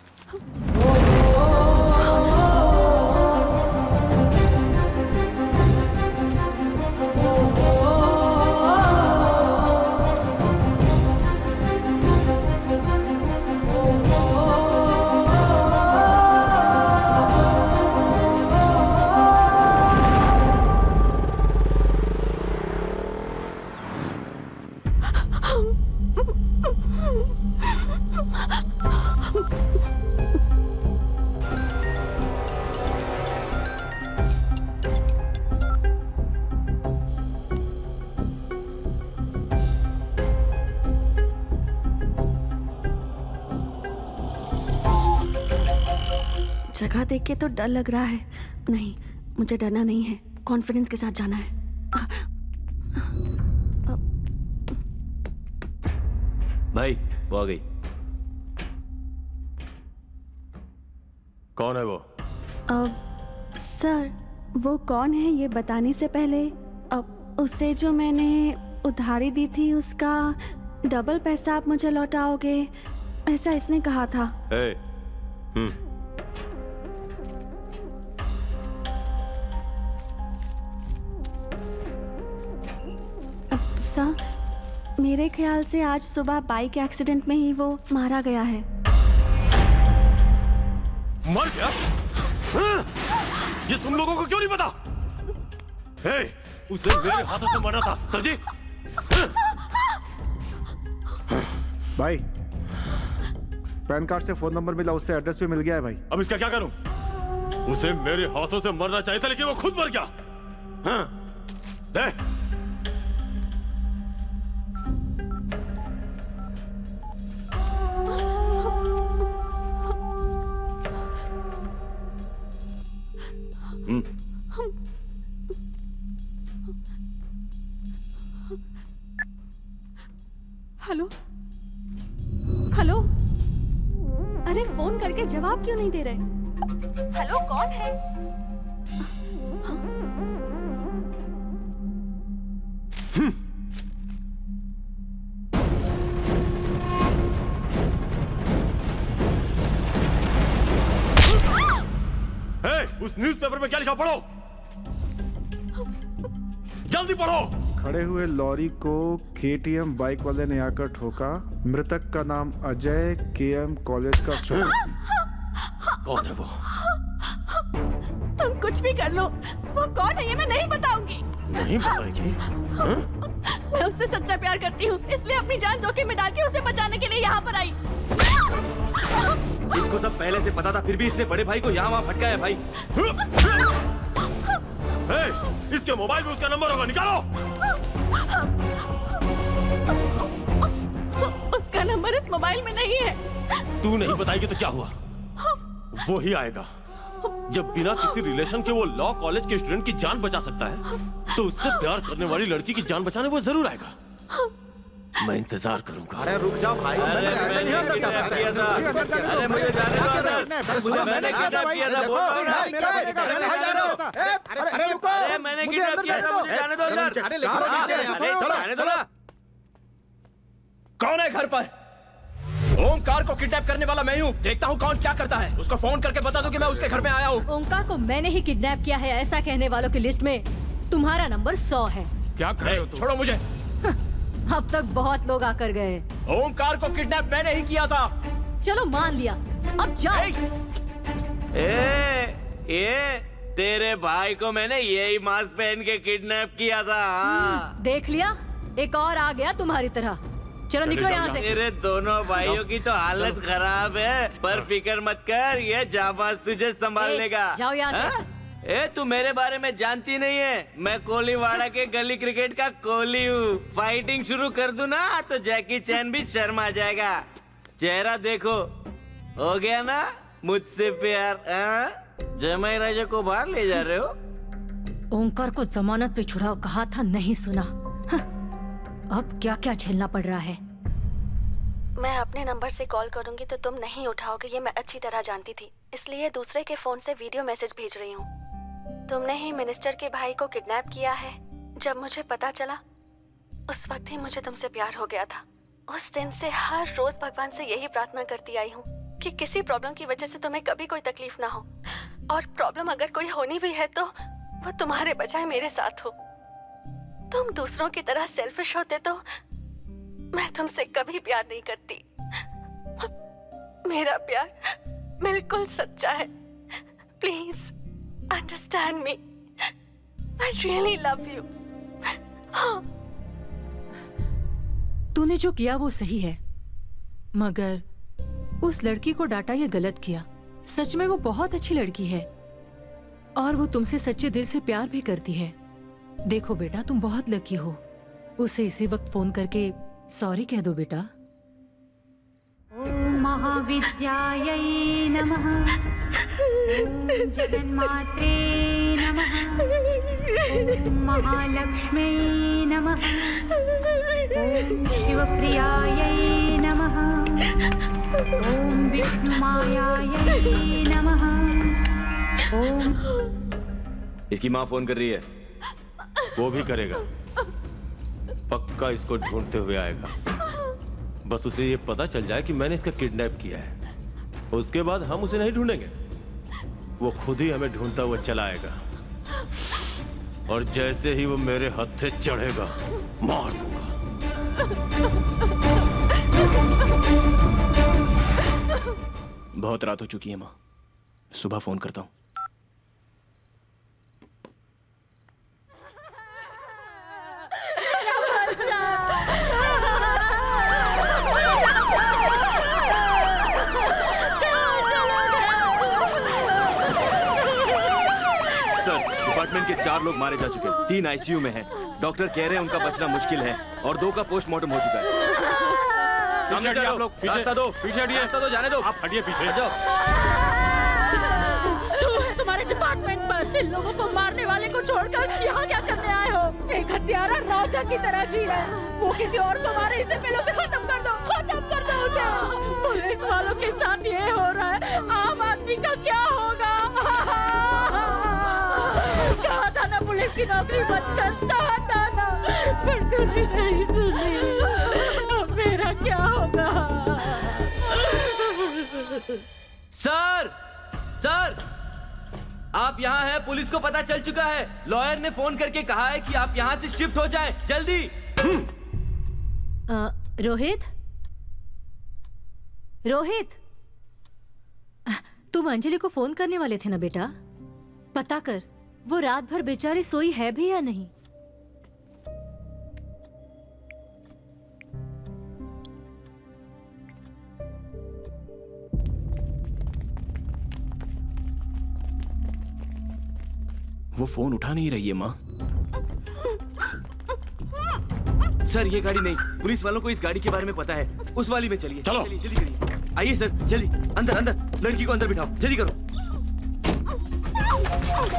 जगह देख के तो डर लग रहा है। नहीं, मुझे डरना नहीं है, कॉन्फिडेंस के साथ जाना है। भाई वो आ गई। कौन है वो? सर, वो कौन है ये बताने से पहले उसे जो मैंने उधारी दी थी उसका डबल पैसा आप मुझे लौटाओगे, ऐसा इसने कहा था। सर, मेरे ख्याल से आज सुबह बाइक एक्सीडेंट में ही वो मारा गया है। मर गया? हाँ? ये तुम लोगों को क्यों नहीं पता? उसे मेरे हाथों से मारा था। सर जी, भाई पैन कार्ड से फोन नंबर मिला, उससे एड्रेस भी मिल गया है भाई। अब इसका क्या करूं? उसे मेरे हाथों से मरना चाहिए था लेकिन वो खुद मर गया। हाँ? दे। हेलो हेलो, अरे फोन करके जवाब क्यों नहीं दे रहे? हेलो, कौन है? उस न्यूज़पेपर में क्या लिखा पढ़ो, जल्दी पढ़ो। खड़े हुए लॉरी को केटीएम बाइक वाले ने आकर ठोका। मृतक का नाम अजय, केएम कॉलेज का स्टूडेंट। कौन है वो? तुम कुछ भी कर लो, वो कौन है ये मैं नहीं बताऊंगी। नहीं बताएगी? मैं उससे सच्चा प्यार करती हूँ, इसलिए अपनी जान जोखिम में डाल के उसे बचाने के लिए यहाँ पर आई। इसको सब पहले से पता था, फिर भी इसने बड़े भाई को यहाँ वहाँ भटकाया भाई। इसके मोबाइल में उसका नंबर होगा, निकालो। उसका नंबर इस मोबाइल में नहीं है। तू नहीं बताएगी तो क्या हुआ? वो ही आएगा। जब बिना किसी रिलेशन के वो लॉ कॉलेज के स्टूडेंट की जान बचा सकता है, तो उससे प्यार करने वाली लड़की की जान बचाने वो जरूर आएगा। मैं इंतजार करूंगा। अरे रुक जाओ भाई, ऐसे नहीं अंदर जा सकते। अरे मुझे जाने दो अंदर। मैंने किडनैप किया था, बोल रहा हूं ना। अरे रुको, अरे मैंने किडनैप किया था, मुझे जाने दो अंदर। अरे जाने दो ना। कौन है घर पर? ओमकार को किडनैप करने वाला मैं हूँ। देखता हूँ कौन क्या करता है। उसको फोन करके बता दो कि मैं उसके घर में आया हूँ। ओमकार को मैंने ही किडनैप किया है, ऐसा कहने वालों की लिस्ट में तुम्हारा नंबर 100 है। क्या कर रहे हो? छोड़ो मुझे। अब तक बहुत लोग आकर गए। ओमकार को किडनैप मैंने ही किया था। चलो मान लिया, अब जाओ। ये तेरे भाई को मैंने यही मास्क पहन के किडनैप किया था। देख लिया, एक और आ गया तुम्हारी तरह। चलो निकलो यहाँ से। तेरे दोनों भाइयों की तो हालत खराब है, पर फिक्र मत कर, ये जाबाज तुझे संभाल लेगा। जाओ यहाँ से। ए तू मेरे बारे में जानती नहीं है, मैं कोलीवाड़ा के गली क्रिकेट का कोहली हूँ। फाइटिंग शुरू कर दूं ना तो जैकी चैन भी शर्मा जाएगा। चेहरा देखो, हो गया ना मुझसे प्यार? जमाई राजा को बाहर ले जा रहे हो? ओमकार को जमानत पे छुड़ाओ कहा था, नहीं सुना। अब क्या क्या झेलना पड़ रहा है। मैं अपने नंबर से कॉल करूंगी तो तुम नहीं उठाओगे, ये मैं अच्छी तरह जानती थी, इसलिए दूसरे के फोन से वीडियो मैसेज भेज रही हूँ। तुमने ही मिनिस्टर के भाई को किडनैप किया है। जब मुझे पता चला, उस वक्त ही मुझे तुमसे प्यार हो गया था। उस दिन से हर रोज भगवान से यही प्रार्थना करती आई हूँ कि किसी प्रॉब्लम की वजह से तुम्हें कभी कोई तकलीफ ना हो, और प्रॉब्लम अगर कोई होनी भी है तो वो तुम्हारे बजाय मेरे साथ हो। तुम दूसरों की तरह सेल्फिश होते तो मैं तुमसे कभी प्यार नहीं करती। मेरा प्यार बिल्कुल सच्चा है। Please understand me, I really love you. तूने जो किया वो सही है, मगर उस लड़की को डांटा ये गलत किया। सच में वो बहुत अच्छी लड़की है और वो तुमसे सच्चे दिल से प्यार भी करती है। देखो बेटा, तुम बहुत लकी हो। उसे इसी वक्त फोन करके सॉरी कह दो बेटा। ओम महाविद्यायै नमः, ओम जगन्मात्रे नमः, ओम महालक्ष्म्यै नमः, ओम शिवप्रियायै नमः, ओम विष्णुमायायै नमः, ओम। इसकी माँ फोन कर रही है। वो भी करेगा, पक्का इसको ढूंढते हुए आएगा। बस उसे ये पता चल जाए कि मैंने इसका किडनैप किया है, उसके बाद हम उसे नहीं ढूंढेंगे, वो खुद ही हमें ढूंढता हुआ चला आएगा। और जैसे ही वो मेरे हत्थे चढ़ेगा, मार दूंगा। बहुत रात हो चुकी है माँ, सुबह फोन करता हूँ। डिपार्टमेंट के 4 लोग मारे जा चुके हैं, 3 आईसीयू में हैं। डॉक्टर कह रहे हैं उनका बचना मुश्किल है और 2 का पोस्टमार्टम हो चुका है। सामने चलो, आप लोग, रास्ता दो, पीछे हटिए। रास्ता दो, जाने दो। आप हटिए पीछे। जाओ। तुम्हारे डिपार्टमेंट पर इन लोगों को मारने वाले को छोड़कर यहाँ क्या करने आए हो? एक हत्यारा राजा की तरह जी रहा है। वो किसी और को मारे, इससे पहले उसे खत्म कर दो उसे। पुलिस वालों के साथ ये हो रहा है, आम आदमी का क्या होगा? कहा था ना पुलिस की नौकरी मत कर, कहा था ना, पर तूने नहीं सुनी। अब मेरा क्या होगा? सर आप यहाँ हैं, पुलिस को पता चल चुका है। लॉयर ने फोन करके कहा है कि आप यहाँ से शिफ्ट हो जाएं, जल्दी। रोहित, तुम अंजलि को फोन करने वाले थे ना बेटा? पता कर वो रात भर बेचारी सोई है भी या नहीं। वो फोन उठा नहीं रही है माँ। सर ये गाड़ी नहीं, पुलिस वालों को इस गाड़ी के बारे में पता है। उस वाली में चलिए। चलो। चलिए जल्दी करिए। आइए सर जल्दी, अंदर लड़की को अंदर बिठाओ, जल्दी करो।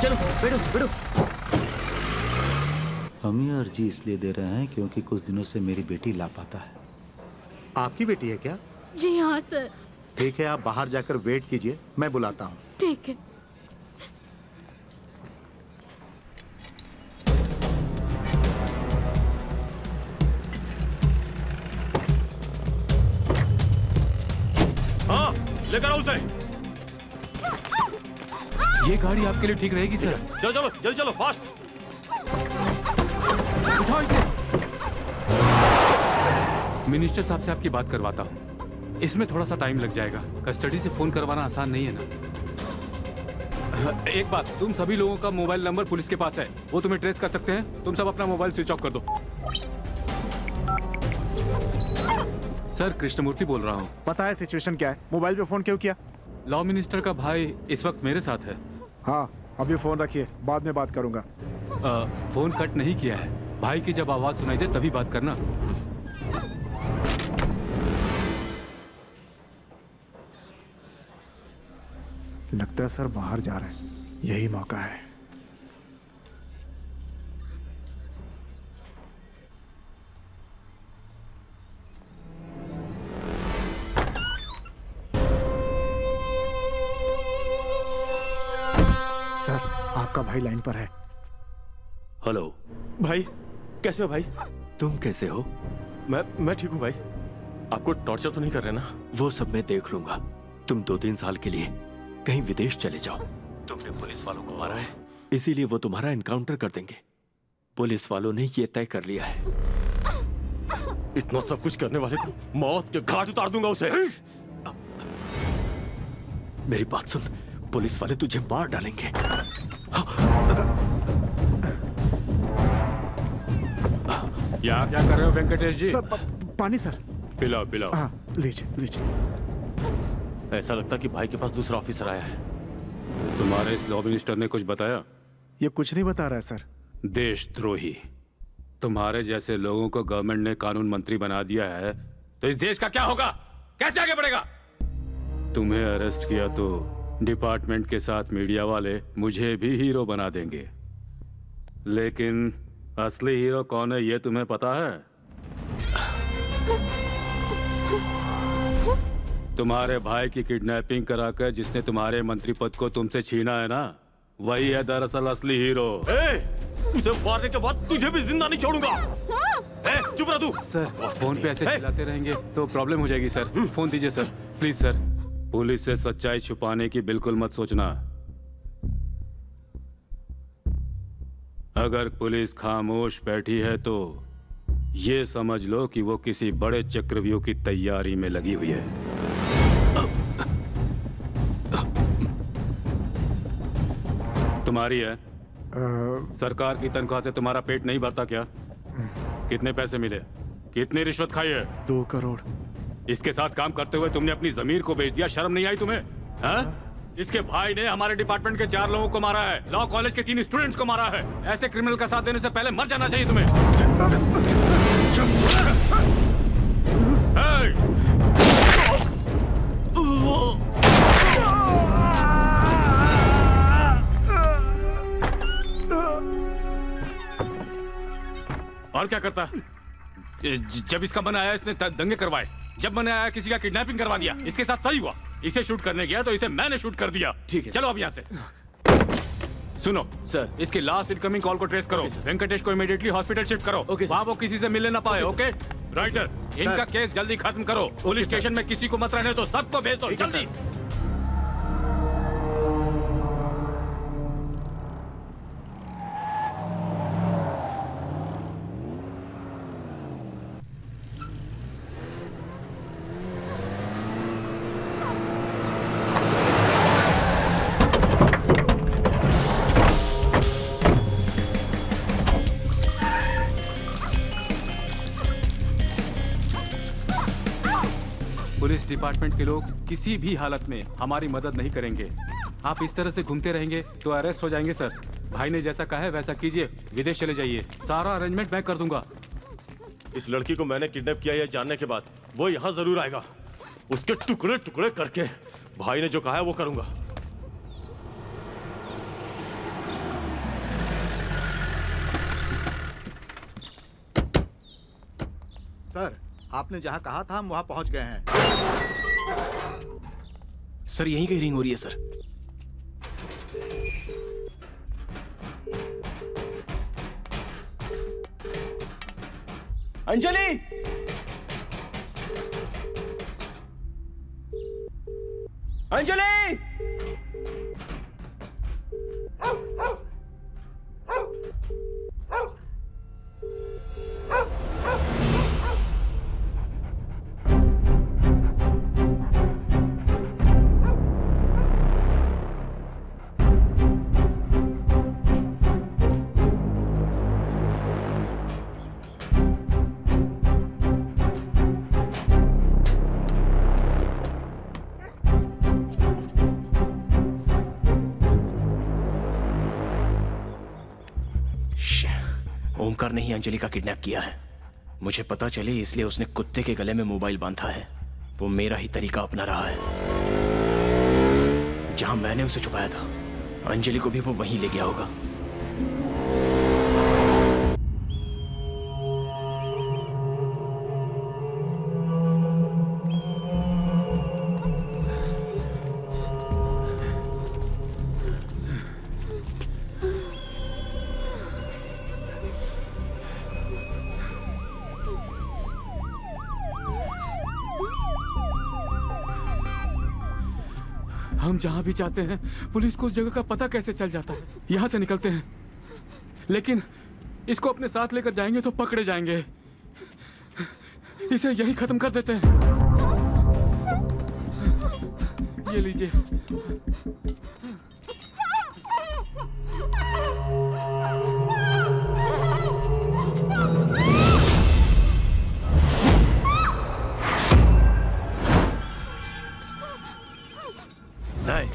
चलो बैठो। हम ये अर्जी इसलिए दे रहे हैं क्योंकि कुछ दिनों से मेरी बेटी लापता है। आपकी बेटी है क्या? जी हाँ सर। ठीक है, आप बाहर जाकर वेट कीजिए, मैं बुलाता हूँ। ठीक है। हाँ, लेकर आओ उसे। ये गाड़ी आपके लिए ठीक रहेगी सर। चलो जल्दी चलो, फास्ट। उठाओ इसे। मिनिस्टर साहब से आपकी बात करवाता हूँ। इसमें थोड़ा सा टाइम लग जाएगा। कस्टडी से फोन करवाना आसान नहीं है ना। एक बात, तुम सभी लोगों का मोबाइल नंबर पुलिस के पास है, वो तुम्हें ट्रेस कर सकते हैं। तुम सब अपना मोबाइल स्विच ऑफ कर दो। सर कृष्णमूर्ति बोल रहा हूँ। पता है सिचुएशन क्या है? मोबाइल पे फोन क्यों किया? लॉ मिनिस्टर का भाई इस वक्त मेरे साथ है। हाँ, अभी फोन रखिए, बाद में बात करूंगा। फोन कट नहीं किया है। भाई की जब आवाज सुनाई दे तभी बात करना। लगता है सर बाहर जा रहे हैं, यही मौका है। सर आपका भाई लाइन पर है। हेलो भाई, कैसे हो भाई? तुम कैसे हो? मैं ठीक हूँ भाई। आपको टॉर्चर तो नहीं कर रहे ना? वो सब मैं देख लूंगा। तुम 2-3 साल के लिए कहीं विदेश चले जाओ। तुमने पुलिस वालों को मारा है, इसीलिए वो तुम्हारा एनकाउंटर कर देंगे। पुलिस वालों ने ये तय कर लिया है। इतना सब कुछ करने वाले को मौत के घाट उतार दूंगा उसे। मेरी बात सुन, पुलिस वाले तुझे मार डालेंगे। यहाँ क्या कर रहे हो वेंकटेश जी? सर पानी सर। पिलाओ। हाँ लीजिए। ऐसा लगता कि भाई के पास दूसरा ऑफिसर आया है। तुम्हारे इस लॉ मिनिस्टर ने कुछ बताया? ये कुछ नहीं बता रहा है सर। देशद्रोही। तुम्हारे जैसे लोगों को गवर्नमेंट ने कानून मंत्री बना दिया है, तो इस देश का क्या होगा? कैसे आगे बढ़ेगा? तुम्हें अरेस्ट किया तो डिपार्टमेंट के साथ मीडिया वाले मुझे भी हीरो बना देंगे, लेकिन असली हीरो कौन है ये तुम्हें पता है? तुम्हारे भाई की किडनैपिंग कराकर जिसने तुम्हारे मंत्री पद को तुमसे छीना है ना, वही है दरअसल असली हीरो। उसे मारने के बाद तुझे भी जिंदा नहीं छोड़ूंगा। चुप रह तू। सर फोन पे ऐसे चिल्लाते रहेंगे तो प्रॉब्लम हो जाएगी सर। फोन दीजिए सर, प्लीज सर। पुलिस से सच्चाई छुपाने की बिल्कुल मत सोचना। अगर पुलिस खामोश बैठी है तो ये समझ लो कि वो किसी बड़े चक्रव्यूह की तैयारी में लगी हुई है। तुम्हारी है? सरकार की तनख्वाह से तुम्हारा पेट नहीं भरता क्या? कितने पैसे मिले? कितनी रिश्वत खाई है? 2 करोड़। इसके साथ काम करते हुए तुमने अपनी जमीर को बेच दिया। शर्म नहीं आई तुम्हें? हाँ? इसके भाई ने हमारे डिपार्टमेंट के 4 लोगों को मारा है, लॉ कॉलेज के 3 स्टूडेंट्स को मारा है। ऐसे क्रिमिनल का साथ देने से पहले मर जाना चाहिए तुम्हें। और क्या करता? जब इसका मन आया इसने दंगे करवाए, जब मन आया किसी का किडनैपिंग करवा दिया। इसके साथ सही हुआ, इसे शूट करने गया तो इसे मैंने शूट कर दिया। ठीक है, चलो अब यहाँ से। सुनो सर, इसकी लास्ट इनकमिंग कॉल को ट्रेस करो। वेंकटेश को इमीडिएटली हॉस्पिटल शिफ्ट करो। वहाँ वो किसी से मिलने ना पाए। ओके राइटर, इनका केस जल्दी खत्म करो। पुलिस स्टेशन में किसी को मत रहने दो, सबको भेज दो जल्दी। पुलिस डिपार्टमेंट के लोग किसी भी हालत में हमारी मदद नहीं करेंगे। आप इस तरह से घूमते रहेंगे तो अरेस्ट हो जाएंगे सर। भाई ने जैसा कहा है वैसा कीजिए, विदेश चले जाइए, सारा अरेंजमेंट मैं कर दूंगा। इस लड़की को मैंने किडनैप किया है जानने के बाद वो यहाँ जरूर आएगा। उसके टुकड़े टुकड़े करके भाई ने जो कहा है वो करूंगा। सर, आपने जहां कहा था हम वहां पहुंच गए हैं। सर यहीं कहीं रिंग हो रही है सर। अंजलि, अंजलि, ओमकार ने ही अंजलि का किडनैप किया है। मुझे पता चले इसलिए उसने कुत्ते के गले में मोबाइल बांधा है। वो मेरा ही तरीका अपना रहा है। जहां मैंने उसे छुपाया था अंजलि को भी वो वहीं ले गया होगा। हम जहां भी जाते हैं पुलिस को उस जगह का पता कैसे चल जाता है। यहां से निकलते हैं लेकिन इसको अपने साथ लेकर जाएंगे तो पकड़े जाएंगे। इसे यहीं खत्म कर देते हैं। ये लीजिए। नहीं,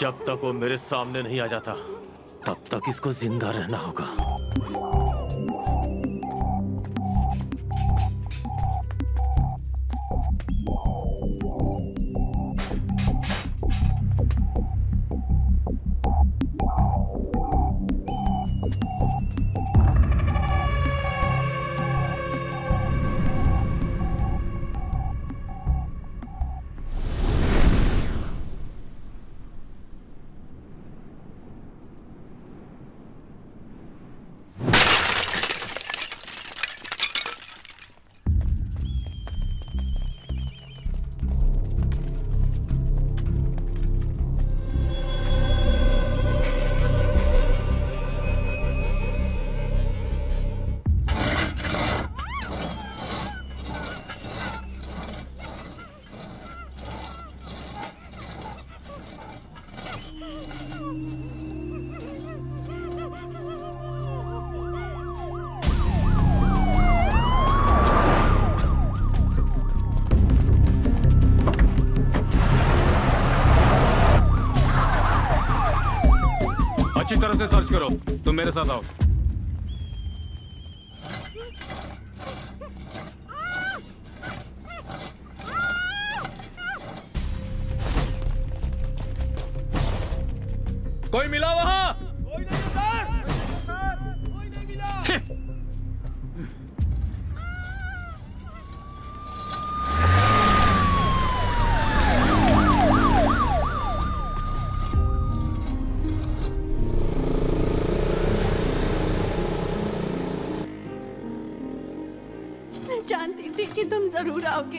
जब तक वो मेरे सामने नहीं आ जाता तब तक इसको जिंदा रहना होगा। अच्छी तरह से सर्च करो। तुम मेरे साथ आओ। कोई मिला वहां? कोई नहीं सर। कोई नहीं मिला। जरूर आओगे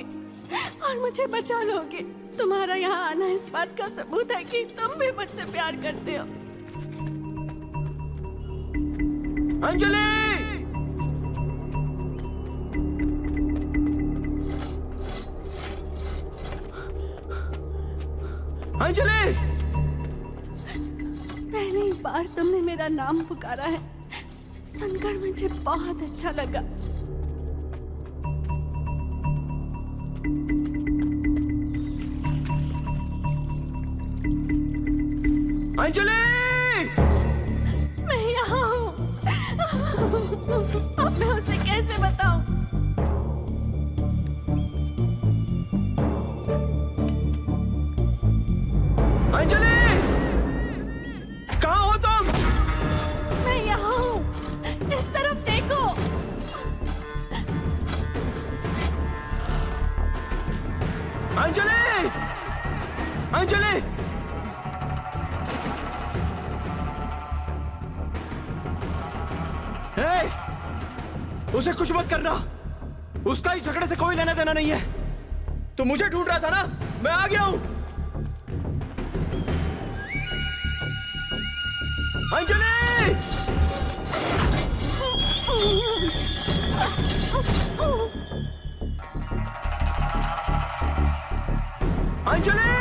और मुझे बचा लोगे। तुम्हारा यहाँ आना इस बात का सबूत है कि तुम भी मुझसे प्यार करते हो। अंजलि! अंजलि! पहली बार तुमने मेरा नाम पुकारा है, सुनकर मुझे बहुत अच्छा लगा। अंजलि! मैं यहाँ हूँ। अब मैं उसे कैसे बताऊं? अंजलि! कहाँ हो तुम? मैं यहाँ हूँ, इस तरफ देखो। अंजलि! अंजलि! हे! उसे कुछ मत करना, उसका ही झगड़े से कोई लेना देना नहीं है। तू मुझे ढूंढ रहा था ना, मैं आ गया हूं। अंजलि! अंजलि!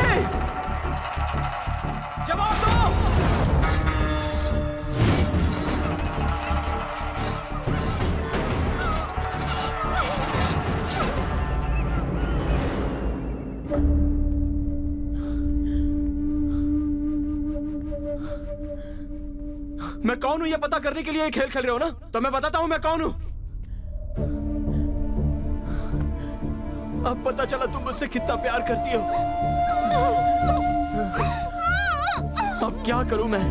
जवाब दो! मैं कौन हूं ये पता करने के लिए ये खेल खेल रहे हो ना? तो मैं बताता हूं मैं कौन हूं। अब पता चला तुम मुझसे कितना प्यार करती हो। अब क्या करूं मैं?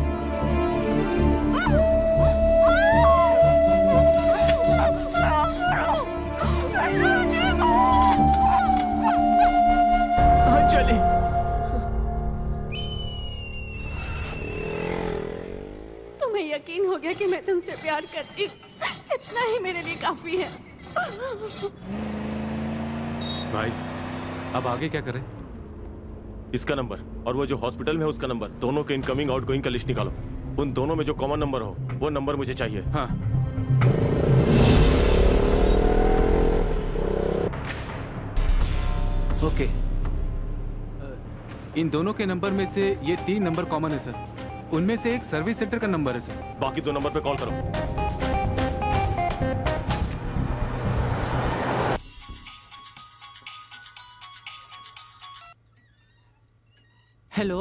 अंजलि! तुम्हें यकीन हो गया कि मैं तुमसे प्यार करती, इतना ही मेरे लिए काफी है। भाई अब आगे क्या करें? इसका नंबर और वो जो हॉस्पिटल में है उसका नंबर, दोनों के इनकमिंग आउटगोइंग का लिस्ट निकालो। उन दोनों में जो कॉमन नंबर हो वो नंबर मुझे चाहिए। हाँ। ओके, इन दोनों के नंबर में से ये 3 नंबर कॉमन है सर। उनमें से एक सर्विस सेंटर का नंबर है सर। बाकी 2 नंबर पे कॉल करो। हेलो,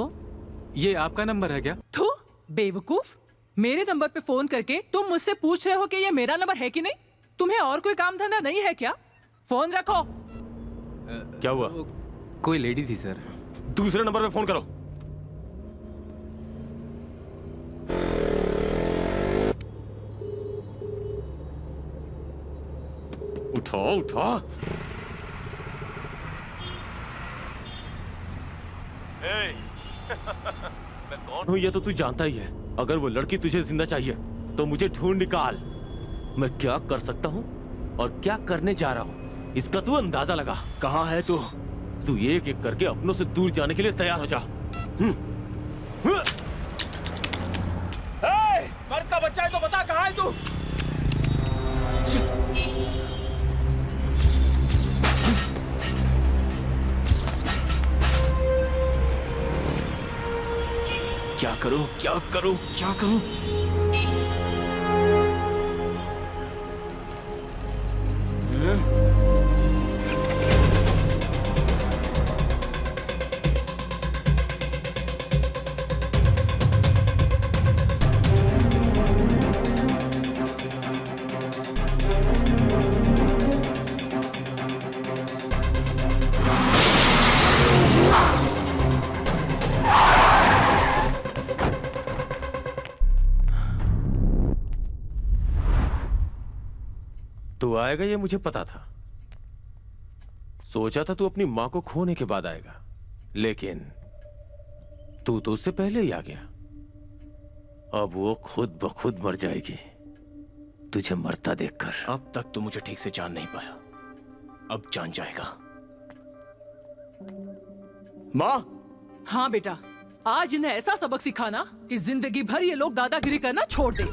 ये आपका नंबर है क्या? थू बेवकूफ, मेरे नंबर पे फोन करके तुम मुझसे पूछ रहे हो कि ये मेरा नंबर है कि नहीं? तुम्हें और कोई काम धंधा नहीं है क्या? फोन रखो। क्या हुआ? कोई लेडी थी सर। दूसरे नंबर पे फोन करो। उठाओ उठाओ। मैं कौन हूं ये तो तू जानता ही है। अगर वो लड़की तुझे जिंदा चाहिए तो मुझे ढूंढ निकाल। मैं क्या कर सकता हूं और क्या करने जा रहा हूं इसका तू अंदाजा लगा। कहां है तू? तू एक एक करके अपनों से दूर जाने के लिए तैयार हो जा। मर्द का बच्चा है तो बता कहां है तू? क्या करूं क्या करूं क्या करूं? तू आएगा ये मुझे पता था। सोचा था तू अपनी मां को खोने के बाद आएगा, लेकिन तू तो उससे पहले ही आ गया। अब वो खुद ब खुद मर जाएगी तुझे मरता देखकर। अब तक तो मुझे ठीक से जान नहीं पाया, अब जान जाएगा। माँ। हाँ बेटा, आज इन्हें ऐसा सबक सिखाना कि जिंदगी भर ये लोग दादागिरी करना छोड़ दे।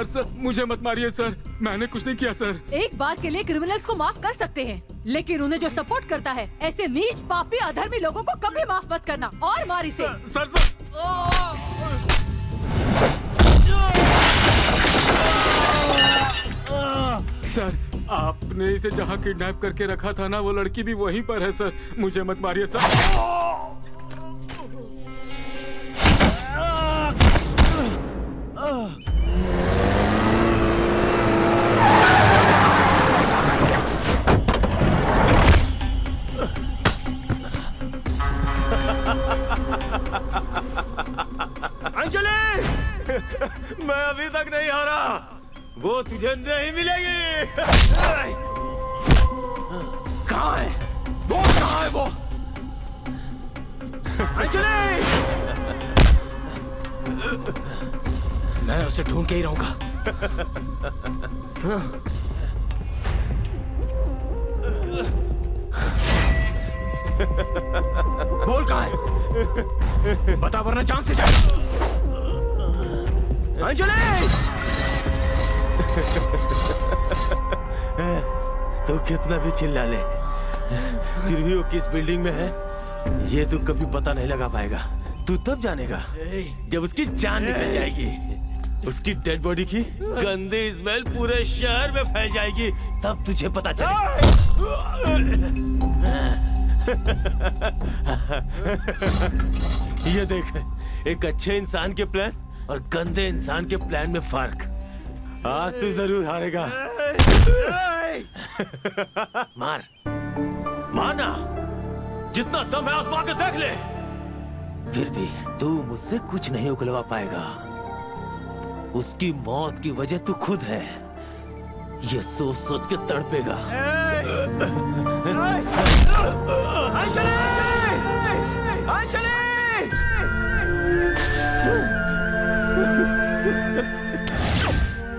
सर मुझे मत मारिए सर, मैंने कुछ नहीं किया सर। एक बार के लिए क्रिमिनल्स को माफ कर सकते हैं, लेकिन उन्हें जो सपोर्ट करता है ऐसे नीच पापी अधर्मी लोगों को कभी माफ मत करना और मार इसे। सर सर आपने इसे जहाँ किडनैप करके रखा था ना, वो लड़की भी वहीं पर है सर, मुझे मत मारिए सर। मैं अभी तक नहीं हारा, वो तुझे नहीं मिलेगी। कहाँ है वो? कहाँ है वो? अंजलि! मैं उसे ढूंढ के ही रहूंगा। बोल कहाँ है? बता वरना जान से जाए। अंजलि! तो कितना भी चिल्ला ले, फिर भी वो किस बिल्डिंग में है ये तू कभी पता नहीं लगा पाएगा। तू तब जानेगा जब उसकी जान निकल जाएगी, उसकी डेड बॉडी की गंदी स्मेल पूरे शहर में फैल जाएगी, तब तुझे पता चलेगा। ये देख, एक अच्छे इंसान के प्लान और गंदे इंसान के प्लान में फर्क। आज तू जरूर हारेगा। मार मारना, जितना दम है आजमा के देख ले, फिर भी तू मुझसे कुछ नहीं उगलवा पाएगा। उसकी मौत की वजह तू खुद है, ये सोच सोच के तड़पेगा।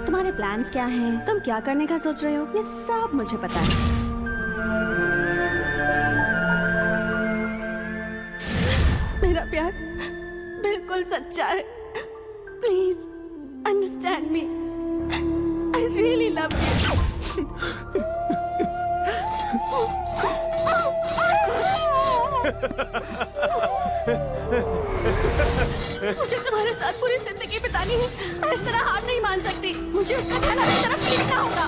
तुम्हारे प्लान्स क्या हैं? तुम क्या करने का सोच रहे हो? ये सब मुझे पता है। मेरा प्यार बिल्कुल सच्चा है। Please understand me. I really love you. मुझे तुम्हारे साथ पूरी जिंदगी बितानी है, मैं इस तरह हार नहीं मान सकती। मुझे उसका ख्याल हर तरफ खींचना होगा।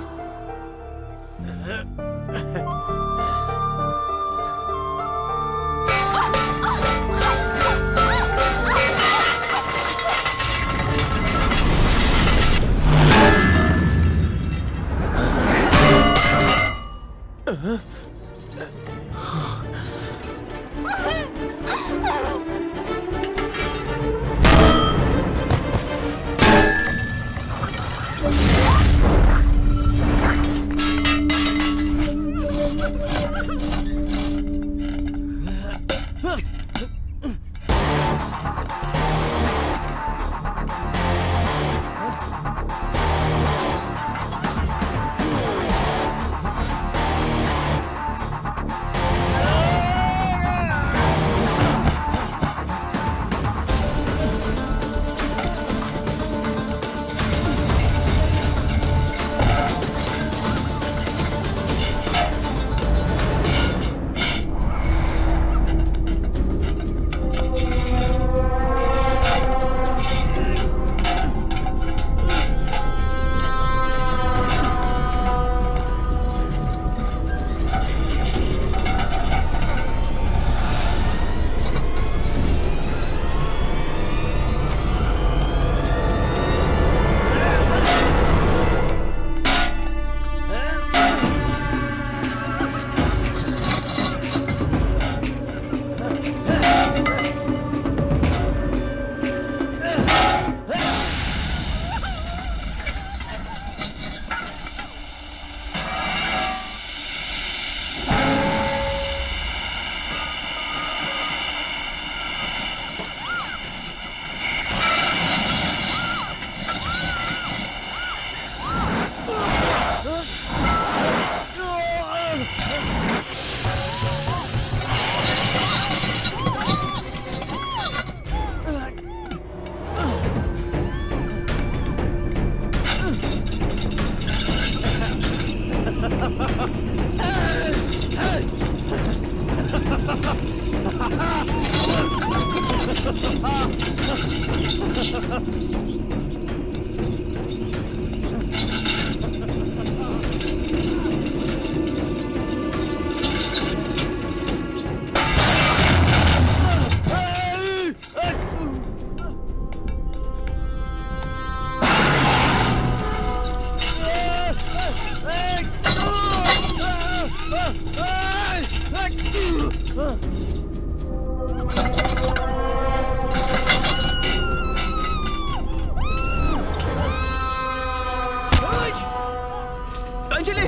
अंजलि!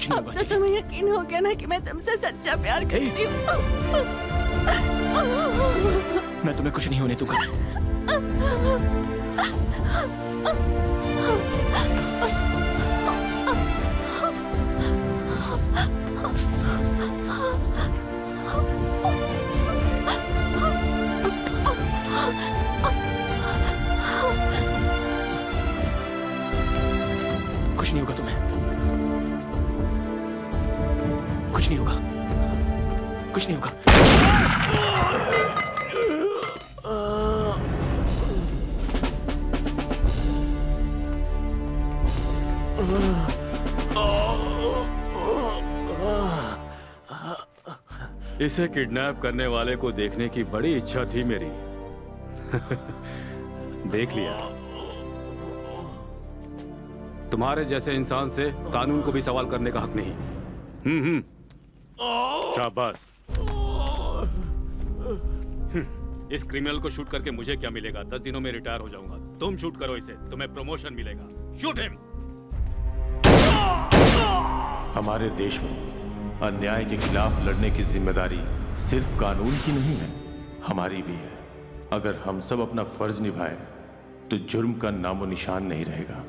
अब तो तुम्हें यकीन हो गया ना कि मैं तुमसे सच्चा प्यार करती हूँ। मैं तुम्हें कुछ नहीं होने दूंगा। कुछ नहीं होगा तुम्हें, कुछ नहीं होगा, कुछ नहीं होगा। इसे किडनैप करने वाले को देखने की बड़ी इच्छा थी मेरी। देख लिया। तुम्हारे जैसे इंसान से कानून को भी सवाल करने का हक नहीं। शाबाश। इस क्रिमिनल को शूट करके मुझे क्या मिलेगा? 10 दिनों में रिटायर हो जाऊंगा। तुम शूट करो इसे, तुम्हें प्रमोशन मिलेगा। Shoot him. हमारे देश में अन्याय के खिलाफ लड़ने की जिम्मेदारी सिर्फ कानून की नहीं है, हमारी भी है। अगर हम सब अपना फर्ज निभाएं तो जुर्म का नामो निशान नहीं रहेगा।